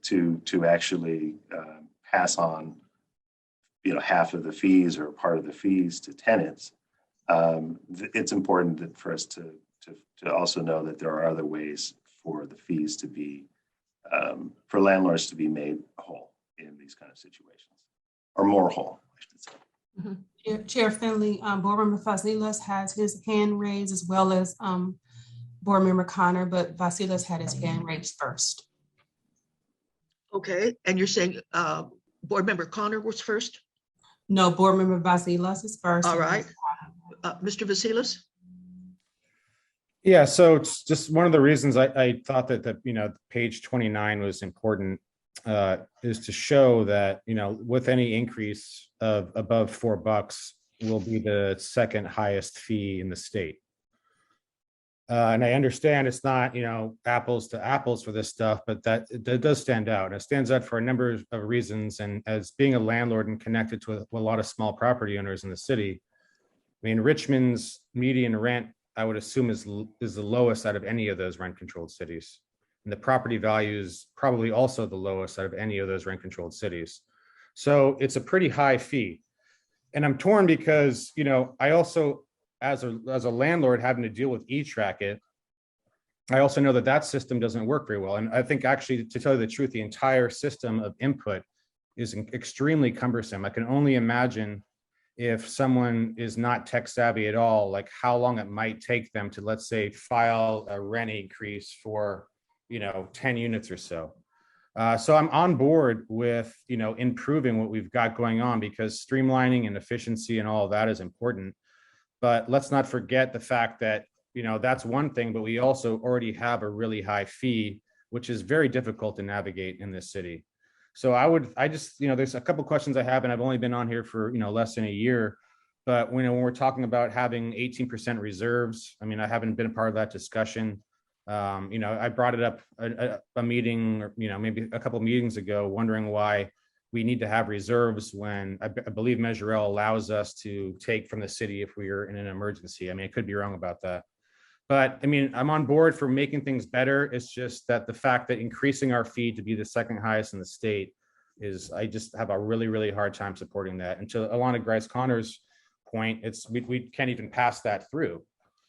D: to actually pass on, half of the fees or part of the fees to tenants, it's important for us to also know that there are other ways for the fees to be, for landlords to be made whole in these kind of situations, or more whole, I should say.
B: Mm-hmm. Chair Finley, Board Member Vasilis has his hand raised, as well as Board Member Connor, but Vasilis had his hand raised first.
A: Okay, and you're saying Board Member Connor was first?
B: No, Board Member Vasilis is first.
A: All right. Mr. Vasilis?
E: Yeah, so it's just one of the reasons I thought that page 29 was important, is to show that with any increase of above $4, will be the second highest fee in the state. And I understand it's not, apples to apples for this stuff, but that does stand out. It stands out for a number of reasons. And as being a landlord and connected to a lot of small property owners in the city, I mean, Richmond's median rent, I would assume, is the lowest out of any of those rent-controlled cities. And the property value is probably also the lowest out of any of those rent-controlled cities. So it's a pretty high fee. And I'm torn because, I also, as a landlord having to deal with E-Track-It, I also know that system doesn't work very well. And I think, actually, to tell you the truth, the entire system of input is extremely cumbersome. I can only imagine if someone is not tech savvy at all, like how long it might take them to, let's say, file a rent increase for, 10 units or so. So I'm on board with, improving what we've got going on, because streamlining and efficiency and all of that is important. But let's not forget the fact that, that's one thing, but we also already have a really high fee, which is very difficult to navigate in this city. So there's a couple questions I have, and I've only been on here for, less than a year. But when we're talking about having 18% reserves, I mean, I haven't been a part of that discussion. I brought it up a meeting, or, maybe a couple of meetings ago, wondering why we need to have reserves when I believe Measure L allows us to take from the city if we are in an emergency. I mean, I could be wrong about that. But I mean, I'm on board for making things better. It's just that the fact that increasing our fee to be the second highest in the state I just have a really, really hard time supporting that. And to Alana Grice-Connor's point, we can't even pass that through.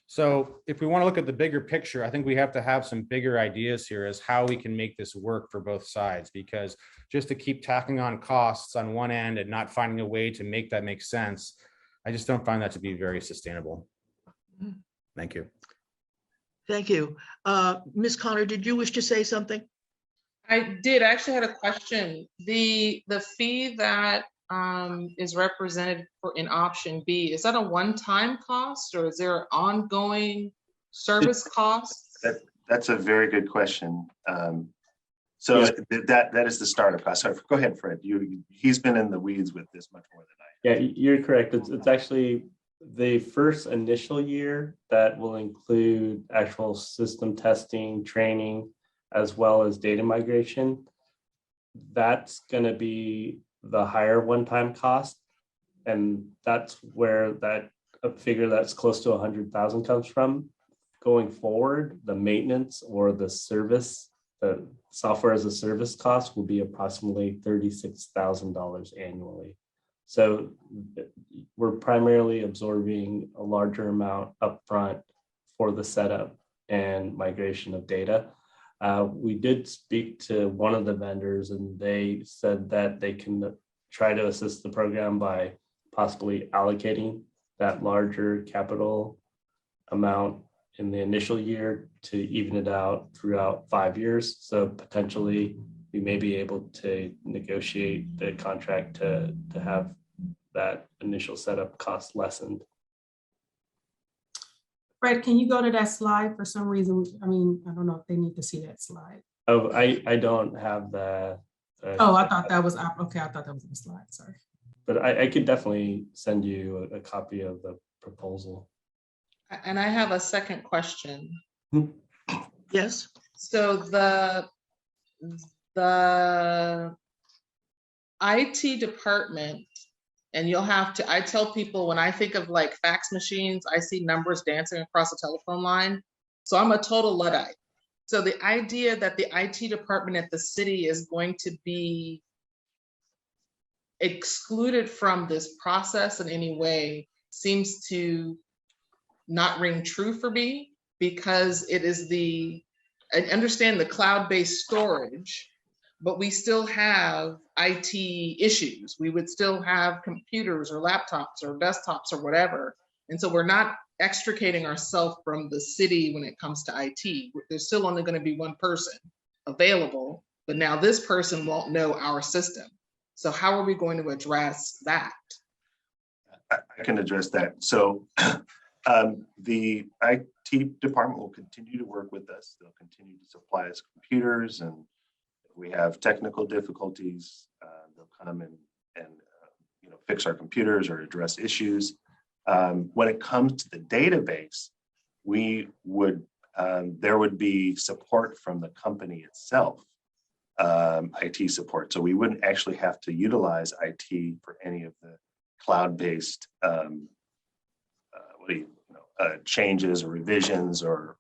E: So if we want to look at the bigger picture, I think we have to have some bigger ideas here as how we can make this work for both sides, because just to keep tacking on costs on one end and not finding a way to make that make sense, I just don't find that to be very sustainable. Thank you.
A: Thank you. Ms. Connor, did you wish to say something?
I: I did. I actually had a question. The fee that is represented in option B, is that a one-time cost, or is there an ongoing service cost?
D: That's a very good question. So that is the startup cost. So go ahead, Fred. He's been in the weeds with this much more than I have.
H: Yeah, you're correct. It's actually the first initial year that will include actual system testing, training, as well as data migration. That's going to be the higher one-time cost. And that's where that figure that's close to 100,000 comes from. Going forward, the maintenance or the service, the software as a service cost will be approximately $36,000 annually. So we're primarily absorbing a larger amount upfront for the setup and migration of data. We did speak to one of the vendors, and they said that they can try to assist the program by possibly allocating that larger capital amount in the initial year to even it out throughout 5 years. So potentially we may be able to negotiate the contract to have that initial setup cost lessened.
B: Fred, can you go to that slide for some reason? I mean, I don't know if they need to see that slide.
H: Oh, I don't have the.
B: Oh, I thought that was, okay, I thought that was the slide, sorry.
H: But I could definitely send you a copy of the proposal.
I: And I have a second question.
A: Yes.
I: So the IT department, and you'll have to, I tell people when I think of like fax machines, I see numbers dancing across a telephone line. So I'm a total Luddite. So the idea that the IT department at the city is going to be excluded from this process in any way seems to not ring true for me, because it is I understand the cloud-based storage, but we still have IT issues. We would still have computers or laptops or desktops or whatever. And so we're not extricating ourselves from the city when it comes to IT. There's still only going to be one person available, but now this person won't know our system. So how are we going to address that?
D: I can address that. So the IT department will continue to work with us. They'll continue to supply us computers, and if we have technical difficulties, they'll come and fix our computers or address issues. When it comes to the database, there would be support from the company itself, IT support. So we wouldn't actually have to utilize IT for any of the cloud-based changes or revisions or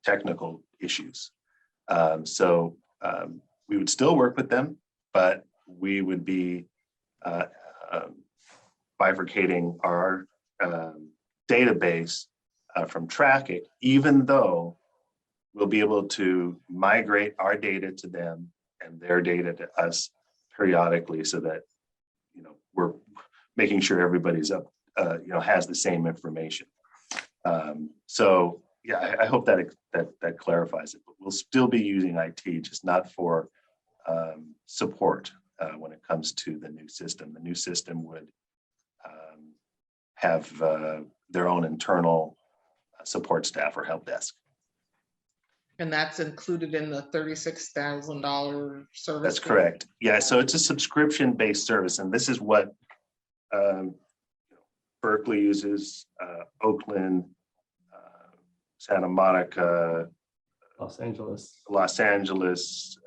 D: technical issues. So we would still work with them, but we would be bifurcating our database from Trackit, even though we'll be able to migrate our data to them and their data to us periodically, so that we're making sure everybody's up, has the same information. So yeah, I hope that clarifies it. But we'll still be using IT, just not for support when it comes to the new system. The new system would have their own internal support staff or help desk.
I: And that's included in the $36,000 service?
D: That's correct. Yeah, so it's a subscription-based service, and this is what Berkeley uses, Oakland, Santa Monica,
H: Los Angeles,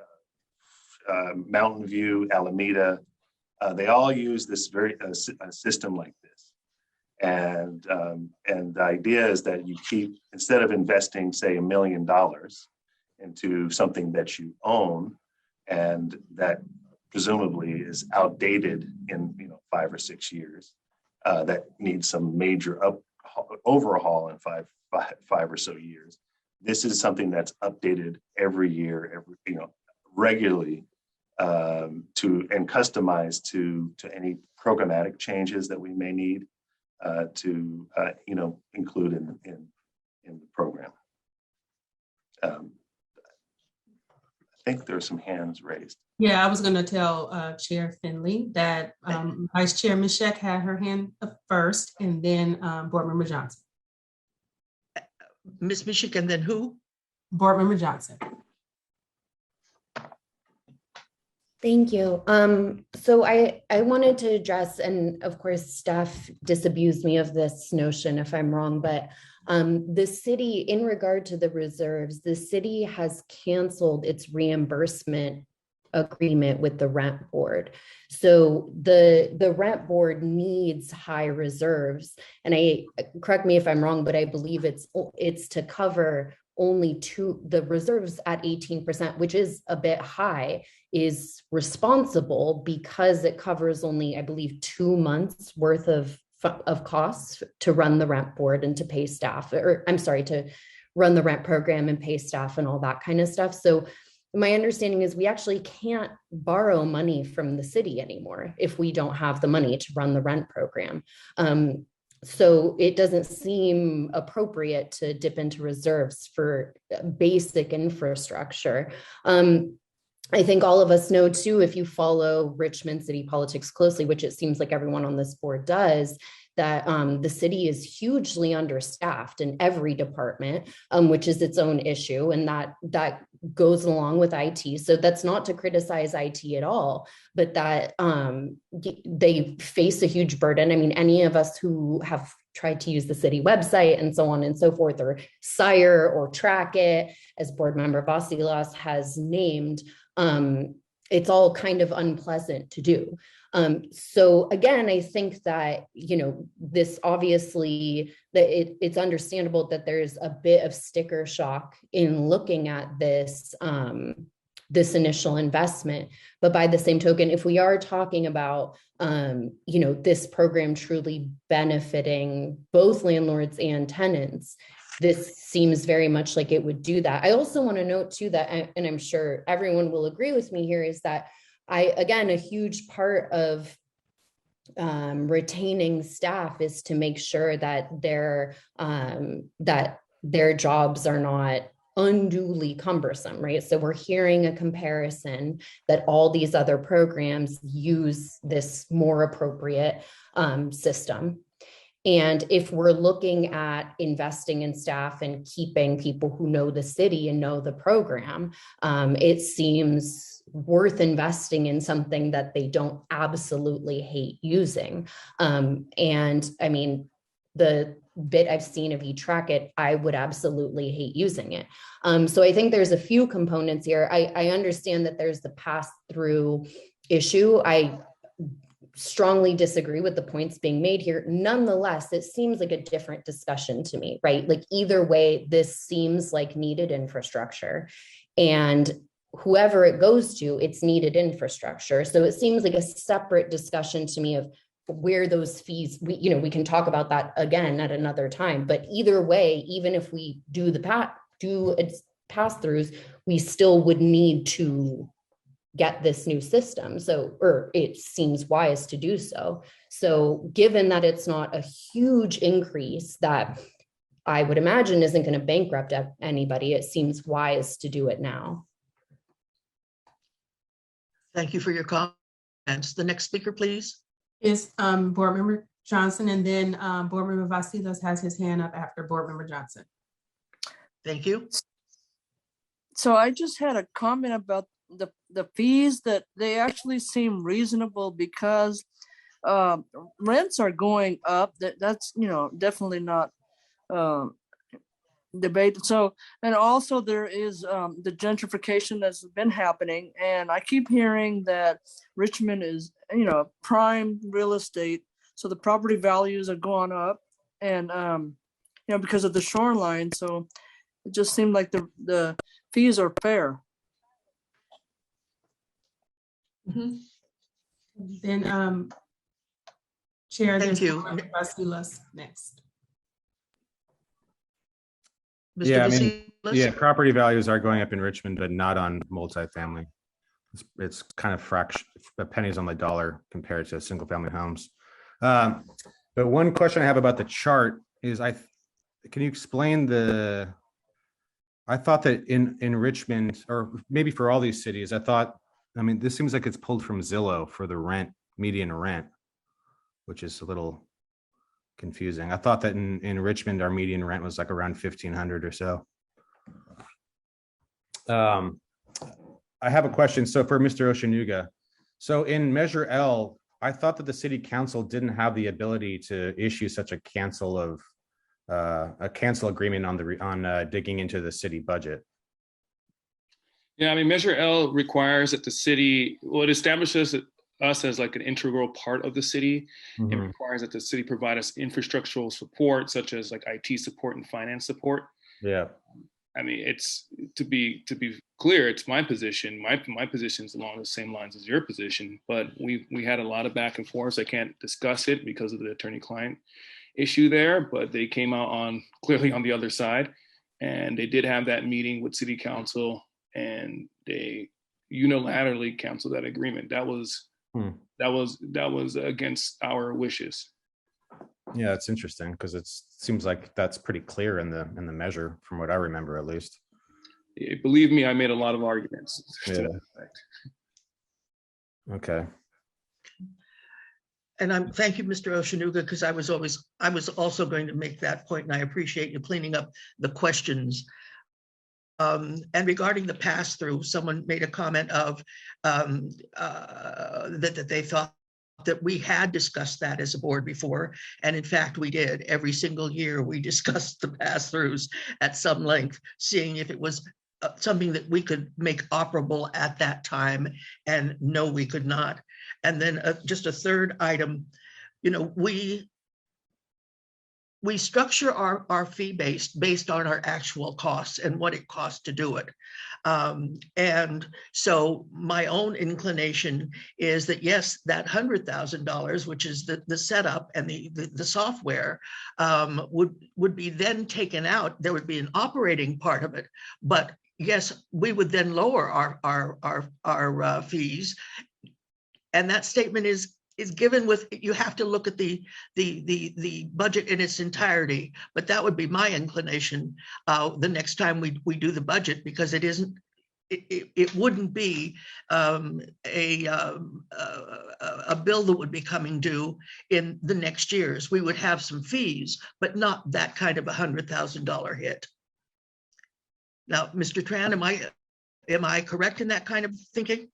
D: Mountain View, Alameda. They all use this very system like this. And the idea is that you keep, instead of investing, say, $1 million into something that you own and that presumably is outdated in 5 or 6 years, that needs some major overhaul in five or so years. This is something that's updated every year, regularly, and customized to any programmatic changes that we may need to include in the program. I think there are some hands raised.
B: Yeah, I was going to tell Chair Finley that Vice Chair Mishek had her hand up first, and then Board Member Johnson.
A: Ms. Mishik, and then who?
B: Board Member Johnson.
G: Thank you. So I wanted to address, and of course, staff disabuse me of this notion if I'm wrong, but the city, in regard to the reserves, the city has canceled its reimbursement agreement with the rent board. So the rent board needs high reserves. And correct me if I'm wrong, but I believe it's to cover only the reserves at 18%, which is a bit high, is responsible because it covers only, I believe, 2 months worth of costs to run the rent board and to pay staff, or I'm sorry, to run the rent program and pay staff and all that kind of stuff. So my understanding is we actually can't borrow money from the city anymore if we don't have the money to run the rent program. So it doesn't seem appropriate to dip into reserves for basic infrastructure. I think all of us know too, if you follow Richmond city politics closely, which it seems like everyone on this board does, that the city is hugely understaffed in every department, which is its own issue. And that goes along with IT. So that's not to criticize IT at all, but that they face a huge burden. I mean, any of us who have tried to use the city website and so on and so forth, or Sire or Trackit, as board member Vasilas has named, it's all kind of unpleasant to do. So again, I think that, this obviously, that it's understandable that there's a bit of sticker shock in looking at this, this initial investment. But by the same token, if we are talking about, this program truly benefiting both landlords and tenants, this seems very much like it would do that. I also want to note too that, and I'm sure everyone will agree with me here, is that again, a huge part of retaining staff is to make sure that their jobs are not unduly cumbersome, right? So we're hearing a comparison that all these other programs use this more appropriate system. And if we're looking at investing in staff and keeping people who know the city and know the program, it seems worth investing in something that they don't absolutely hate using. And I mean, the bit I've seen of eTrack-It, I would absolutely hate using it. So I think there's a few components here. I understand that there's the pass-through issue. I strongly disagree with the points being made here. Nonetheless, it seems like a different discussion to me, right? Like either way, this seems like needed infrastructure, and whoever it goes to, it's needed infrastructure. So it seems like a separate discussion to me of where those fees, we can talk about that again at another time, but either way, even if we do pass-throughs, we still would need to get this new system. So, or it seems wise to do so. So given that it's not a huge increase that I would imagine isn't going to bankrupt anybody, it seems wise to do it now.
A: Thank you for your comments. The next speaker, please.
B: Is Board Member Johnson, and then Board Member Vasilos has his hand up after Board Member Johnson.
A: Thank you.
C: So I just had a comment about the fees, that they actually seem reasonable because rents are going up. That's definitely not debate. So, and also there is the gentrification that's been happening, and I keep hearing that Richmond is prime real estate, so the property values are going up, and because of the shoreline. So it just seemed like the fees are fair.
B: Mm-hmm. Then Chair,
A: Thank you.
B: Vasilos next.
A: Mr. Vasilos?
E: Yeah, property values are going up in Richmond, but not on multifamily. It's kind of pennies on the dollar compared to single family homes. But one question I have about the chart is, can you explain I thought that in Richmond, or maybe for all these cities, this seems like it's pulled from Zillow for the median rent, which is a little confusing. I thought that in Richmond, our median rent was like around $1,500 or so. I have a question. So for Mr. Oceanuga, so in Measure L, I thought that the city council didn't have the ability to issue such a cancel agreement on digging into the city budget.
J: Yeah, I mean, Measure L requires that the city, it establishes us as like an integral part of the city.
E: Mm-hmm.
J: It requires that the city provide us infrastructural support, such as like IT support and finance support.
E: Yeah.
J: I mean, it's to be clear, it's my position. My position is along the same lines as your position, but we had a lot of back and forth. I can't discuss it because of the attorney-client issue there, but they came out clearly on the other side, and they did have that meeting with city council, and they unilaterally canceled that agreement. That was against our wishes.
E: Yeah, it's interesting because it seems like that's pretty clear in the measure, from what I remember at least.
J: Believe me, I made a lot of arguments.
E: Yeah. Okay.
A: And thank you, Mr. Oceanuga, because I was also going to make that point, and I appreciate you cleaning up the questions. And regarding the pass-through, someone made a comment of that they thought that we had discussed that as a board before. And in fact, we did. Every single year, we discussed the pass-throughs at some length, seeing if it was something that we could make operable at that time. And no, we could not. And then just a third item, we structure our fee based on our actual costs and what it costs to do it. And so my own inclination is that, yes, that $100,000, which is the setup and the software, would be then taken out. There would be an operating part of it, but yes, we would then lower our fees. And that statement is given with, you have to look at the budget in its entirety, but that would be my inclination the next time we do the budget, because it wouldn't be a bill that would be coming due in the next years. We would have some fees, but not that kind of $100,000 hit. Now, Mr. Tran, am I correct in that kind of thinking?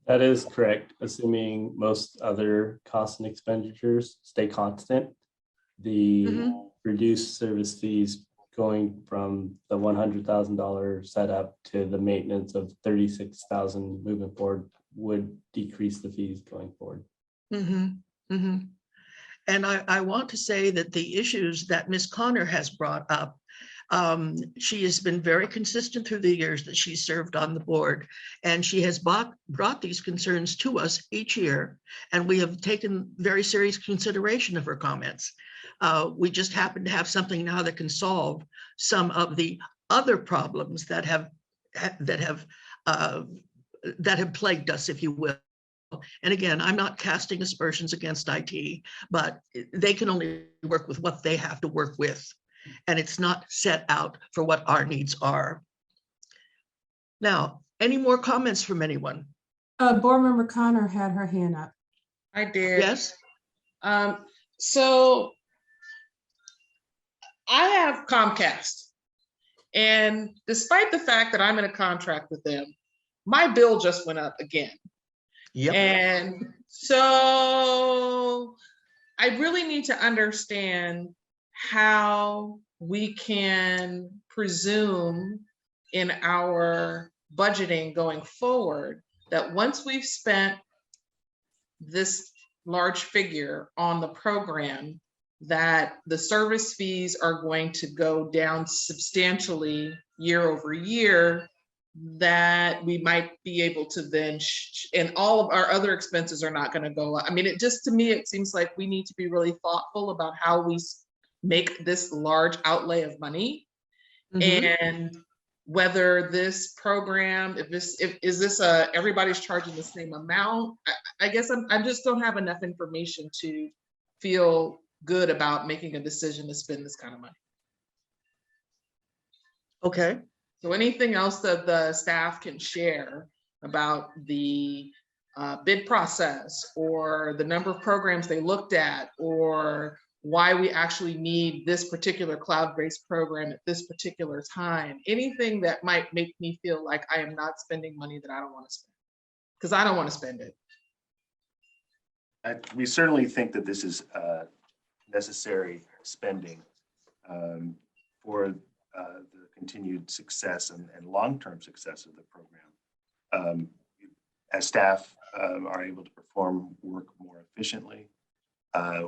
H: That is correct, assuming most other costs and expenditures stay constant. The
A: Mhm.
H: reduced service fees going from the $100,000 setup to the maintenance of 36,000 moving forward would decrease the fees going forward.
A: Mhm. Mhm. And I want to say that the issues that Ms. Connor has brought up, she has been very consistent through the years that she served on the board, and she has brought these concerns to us each year, and we have taken very serious consideration of her comments. We just happen to have something now that can solve some of the other problems that have uh, plagued us, if you will. And again, I'm not casting aspersions against IT, but they can only work with what they have to work with. And it's not set out for what our needs are. Now, any more comments from anyone?
B: Board Member Connor had her hand up.
I: I did.
A: Yes?
I: So I have Comcast, and despite the fact that I'm in a contract with them, my bill just went up again.
A: Yep.
I: And so I really need to understand how we can presume in our budgeting going forward that once we've spent this large figure on the program, that the service fees are going to go down substantially year over year, that we might be able to then, and all of our other expenses are not going to go up. I mean, it just, to me, it seems like we need to be really thoughtful about how we make this large outlay of money.
A: Mhm.
I: And whether this program, is this everybody's charging the same amount? I guess I just don't have enough information to feel good about making a decision to spend this kind of money.
A: Okay.
I: So anything else that the staff can share about the bid process, or the number of programs they looked at, or why we actually need this particular cloud-based program at this particular time, anything that might make me feel like I am not spending money that I don't want to spend, because I don't want to spend it.
D: We certainly think that this is necessary spending for the continued success and long-term success of the program. As staff are able to perform work more efficiently,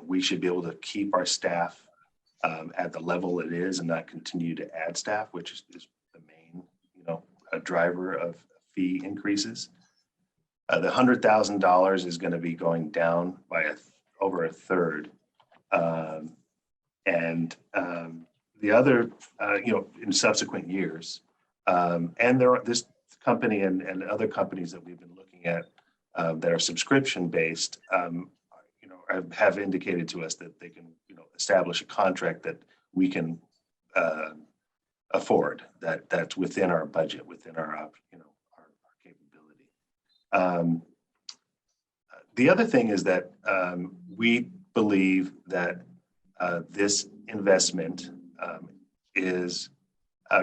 D: we should be able to keep our staff at the level it is and not continue to add staff, which is the main, driver of fee increases. The $100,000 is going to be going down by over a third. The other, in subsequent years, and this company and other companies that we've been looking at that are subscription based, have indicated to us that they can, establish a contract that we can afford, that's within our budget, within our capability. The other thing is that we believe that this investment is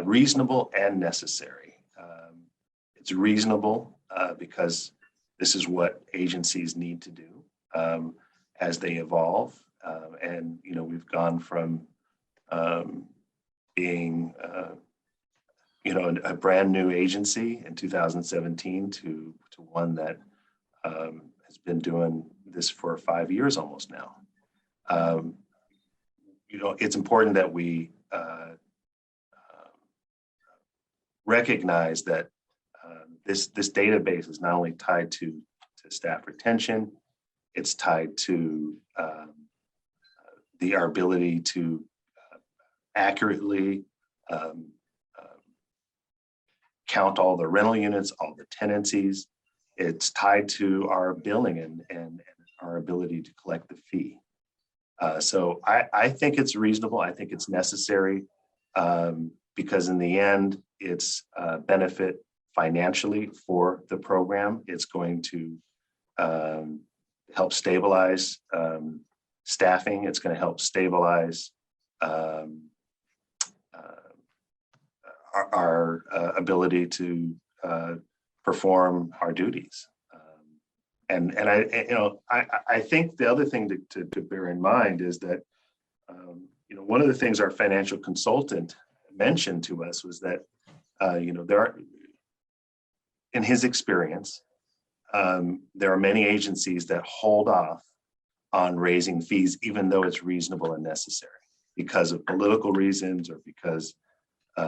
D: reasonable and necessary. It's reasonable because this is what agencies need to do as they evolve. And, we've gone from being, a brand new agency in 2017 to one that has been doing this for 5 years almost now. It's important that we recognize that this database is not only tied to staff retention, it's tied to our ability to accurately count all the rental units, all the tenancies. It's tied to our billing and our ability to collect the fee. So I think it's reasonable. I think it's necessary because in the end, it's a benefit financially for the program. It's going to help stabilize staffing. It's going to help stabilize our ability to perform our duties. I think the other thing to bear in mind is that, one of the things our financial consultant mentioned to us was that, there are, in his experience, there are many agencies that hold off on raising fees, even though it's reasonable and necessary, because of political reasons or because they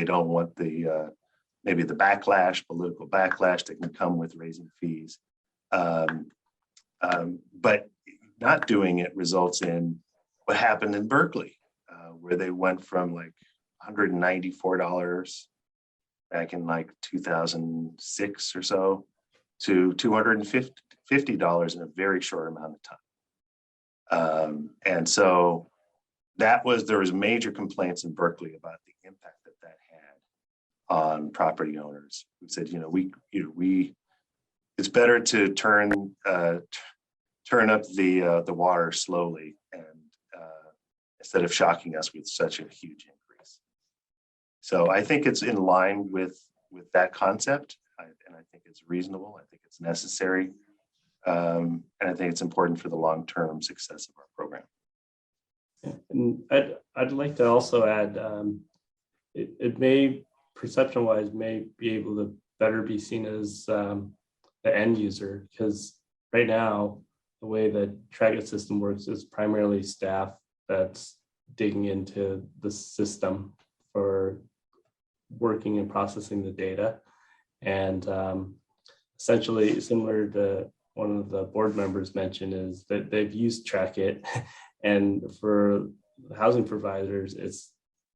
D: don't want the maybe the political backlash that can come with raising fees. But not doing it results in what happened in Berkeley, where they went from like $194 back in like 2006 or so to $250 in a very short amount of time. And so there was major complaints in Berkeley about the impact that had on property owners who said, it's better to turn up the water slowly and instead of shocking us with such a huge increase. So I think it's in line with that concept, and I think it's reasonable. I think it's necessary, and I think it's important for the long-term success of our program.
H: And I'd like to also add, it may, perception-wise, may be able to better be seen as the end user, because right now, the way the Trackit system works is primarily staff that's digging into the system for working and processing the data. And essentially, similar to one of the board members mentioned, is that they've used Trackit, and for housing providers, it's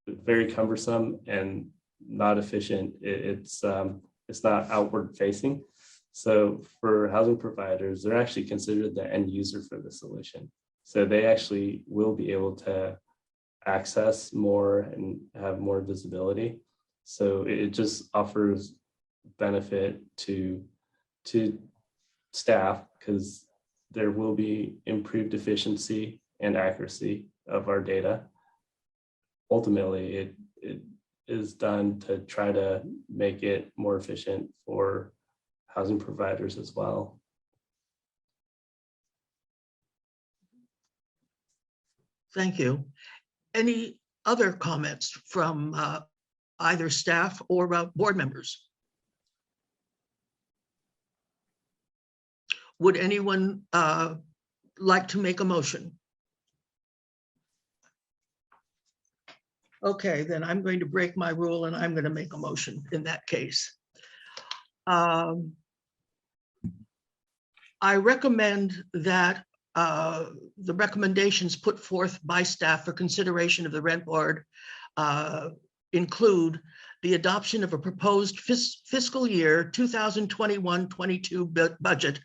H: very cumbersome and not efficient. It's not outward facing. So for housing providers, they're actually considered the end user for the solution. So they actually will be able to access more and have more visibility. So it just offers benefit to staff, because there will be improved efficiency and accuracy of our data. Ultimately, it is done to try to make it more efficient for housing providers as well.
A: Thank you. Any other comments from either staff or board members? Would anyone like to make a motion? Okay, then I'm going to break my rule and I'm going to make a motion in that case. I recommend that the recommendations put forth by staff for consideration of the rent board include the adoption of a proposed fiscal year 2021-22 budget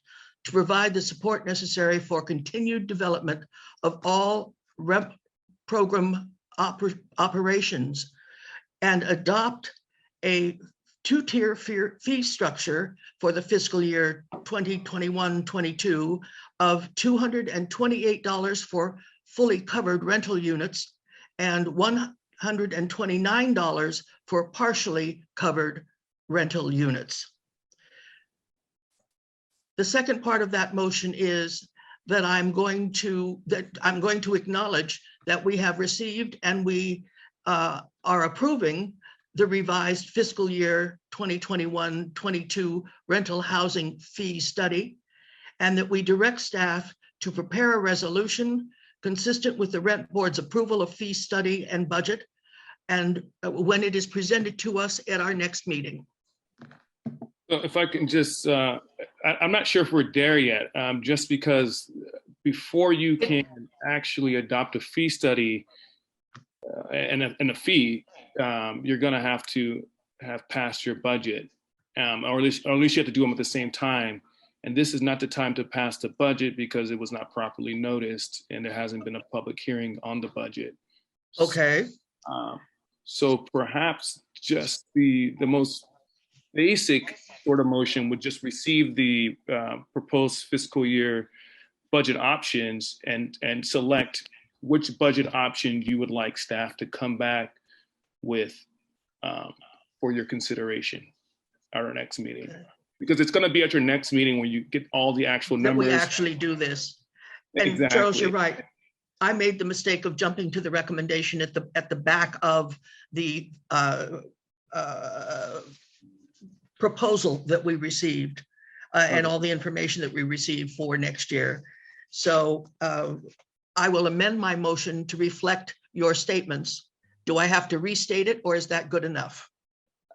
A: to provide the support necessary for continued development of all REP program operations, and adopt a two-tier fee structure for the fiscal year 2021-22 of $228 for fully covered rental units and $129 for partially covered rental units. The second part of that motion is that I'm going to acknowledge that we have received and we are approving the revised fiscal year 2021-22 rental housing fee study, and that we direct staff to prepare a resolution consistent with the rent board's approval of fee study and budget, and when it is presented to us at our next meeting.
J: So if I can just, I'm not sure if we're there yet, just because before you can actually adopt a fee study and a fee, you're going to have passed your budget, or at least you have to do them at the same time. And this is not the time to pass the budget because it was not properly noticed and there hasn't been a public hearing on the budget.
A: Okay.
J: So perhaps just the most basic sort of motion would just receive the proposed fiscal year budget options and select which budget option you would like staff to come back with for your consideration at our next meeting. Because it's going to be at your next meeting when you get all the actual
A: that
J: numbers.
A: we actually do this. And Charles, you're right. I made the mistake of jumping to the recommendation at the back of the proposal that we received and all the information that we received for next year. So I will amend my motion to reflect your statements. Do I have to restate it, or is that good enough?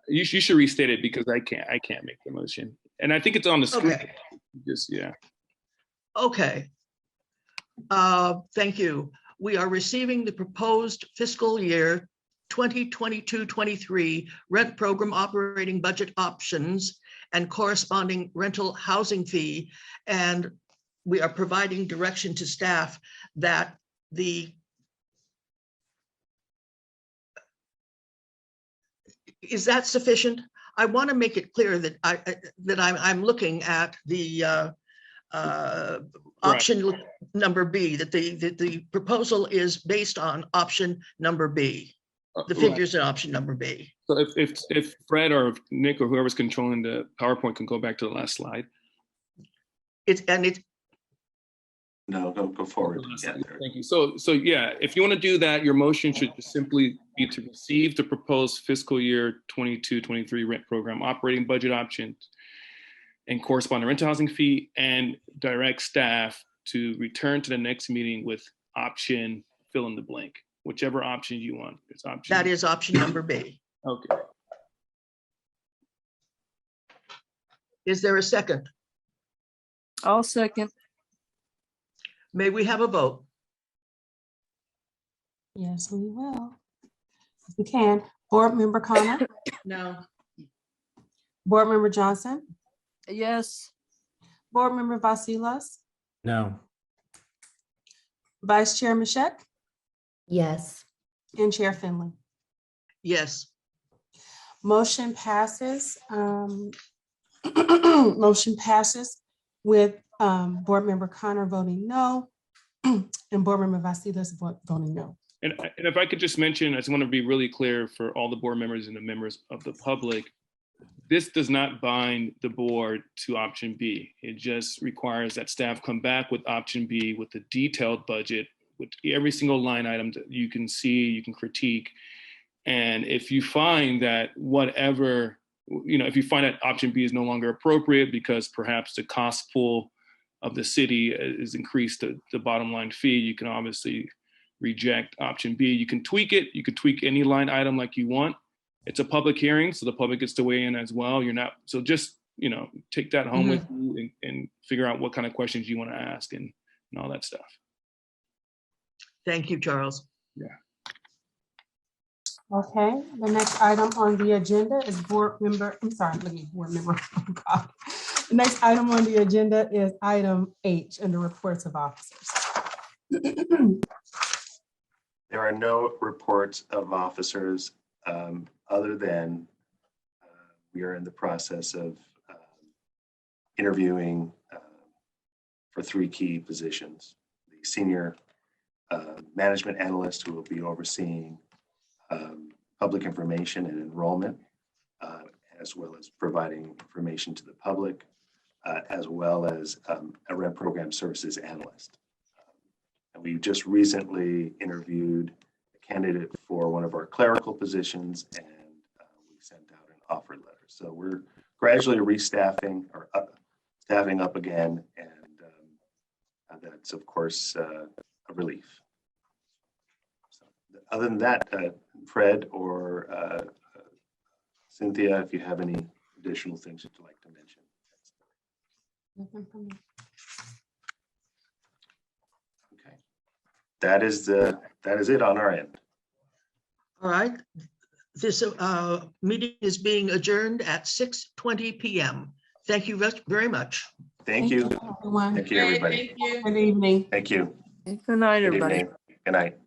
J: You should restate it because I can't make the motion. And I think it's on the screen.
A: Okay.
J: Just, yeah.
A: Okay. Thank you. We are receiving the proposed fiscal year 2022-23 rent program operating budget options and corresponding rental housing fee. And we are providing direction to staff that is that sufficient? I want to make it clear that I'm looking at the option number B, that the proposal is based on option number B, the figures in option number B.
J: So if Fred or Nick or whoever's controlling the PowerPoint can go back to the last slide.
D: No, go forward.
J: Yeah, thank you. So yeah, if you want to do that, your motion should just simply be to receive the proposed fiscal year 22-23 rent program operating budget options and corresponding rental housing fee, and direct staff to return to the next meeting with option fill in the blank, whichever option you want. It's option.
A: That is option number B.
J: Okay.
A: Is there a second?
C: I'll second.
A: May we have a vote?
B: Yes, we will. If we can. Board Member Connor,
I: No.
B: Board Member Johnson,
C: Yes.
B: Board Member Vasilas,
E: No.
B: Vice Chair Mashek,
G: Yes.
B: and Chair Finley.
A: Yes.
B: Motion passes. Motion passes with Board Member Connor voting no and Board Member Vasilas voting no.
J: And if I could just mention, I just want to be really clear for all the board members and the members of the public, this does not bind the board to option B. It just requires that staff come back with option B with a detailed budget, with every single line item that you can see, you can critique. And if you find that whatever, if you find that option B is no longer appropriate because perhaps the cost pool of the city is increased to the bottom line fee, you can obviously reject option B. You can tweak it. You could tweak any line item like you want. It's a public hearing, so the public gets to weigh in as well. So just, take that home with you and figure out what kind of questions you want to ask and all that stuff.
A: Thank you, Charles.
J: Yeah.
B: Okay, the next item on the agenda is Board Member. Oh God. The next item on the agenda is item H under reports of officers.
D: There are no reports of officers other than we are in the process of interviewing for 3 key positions. The senior management analyst who will be overseeing public information and enrollment, as well as providing information to the public, as well as a rent program services analyst. And we just recently interviewed a candidate for one of our clerical positions, and we sent out an offer letter. So we're gradually restaffing or staffing up again, and that's of course a relief. So other than that, Fred or Cynthia, if you have any additional things that you'd like to mention.
B: Nothing from me.
D: Okay, that is it on our end.
A: All right. This meeting is being adjourned at 6:20 p.m. Thank you very much.
D: Thank you.
B: Everyone.
D: Thank you, everybody.
I: Thank you.
B: Good evening.
D: Thank you.
C: Good night,
D: Good
C: everybody.
D: evening. Good night.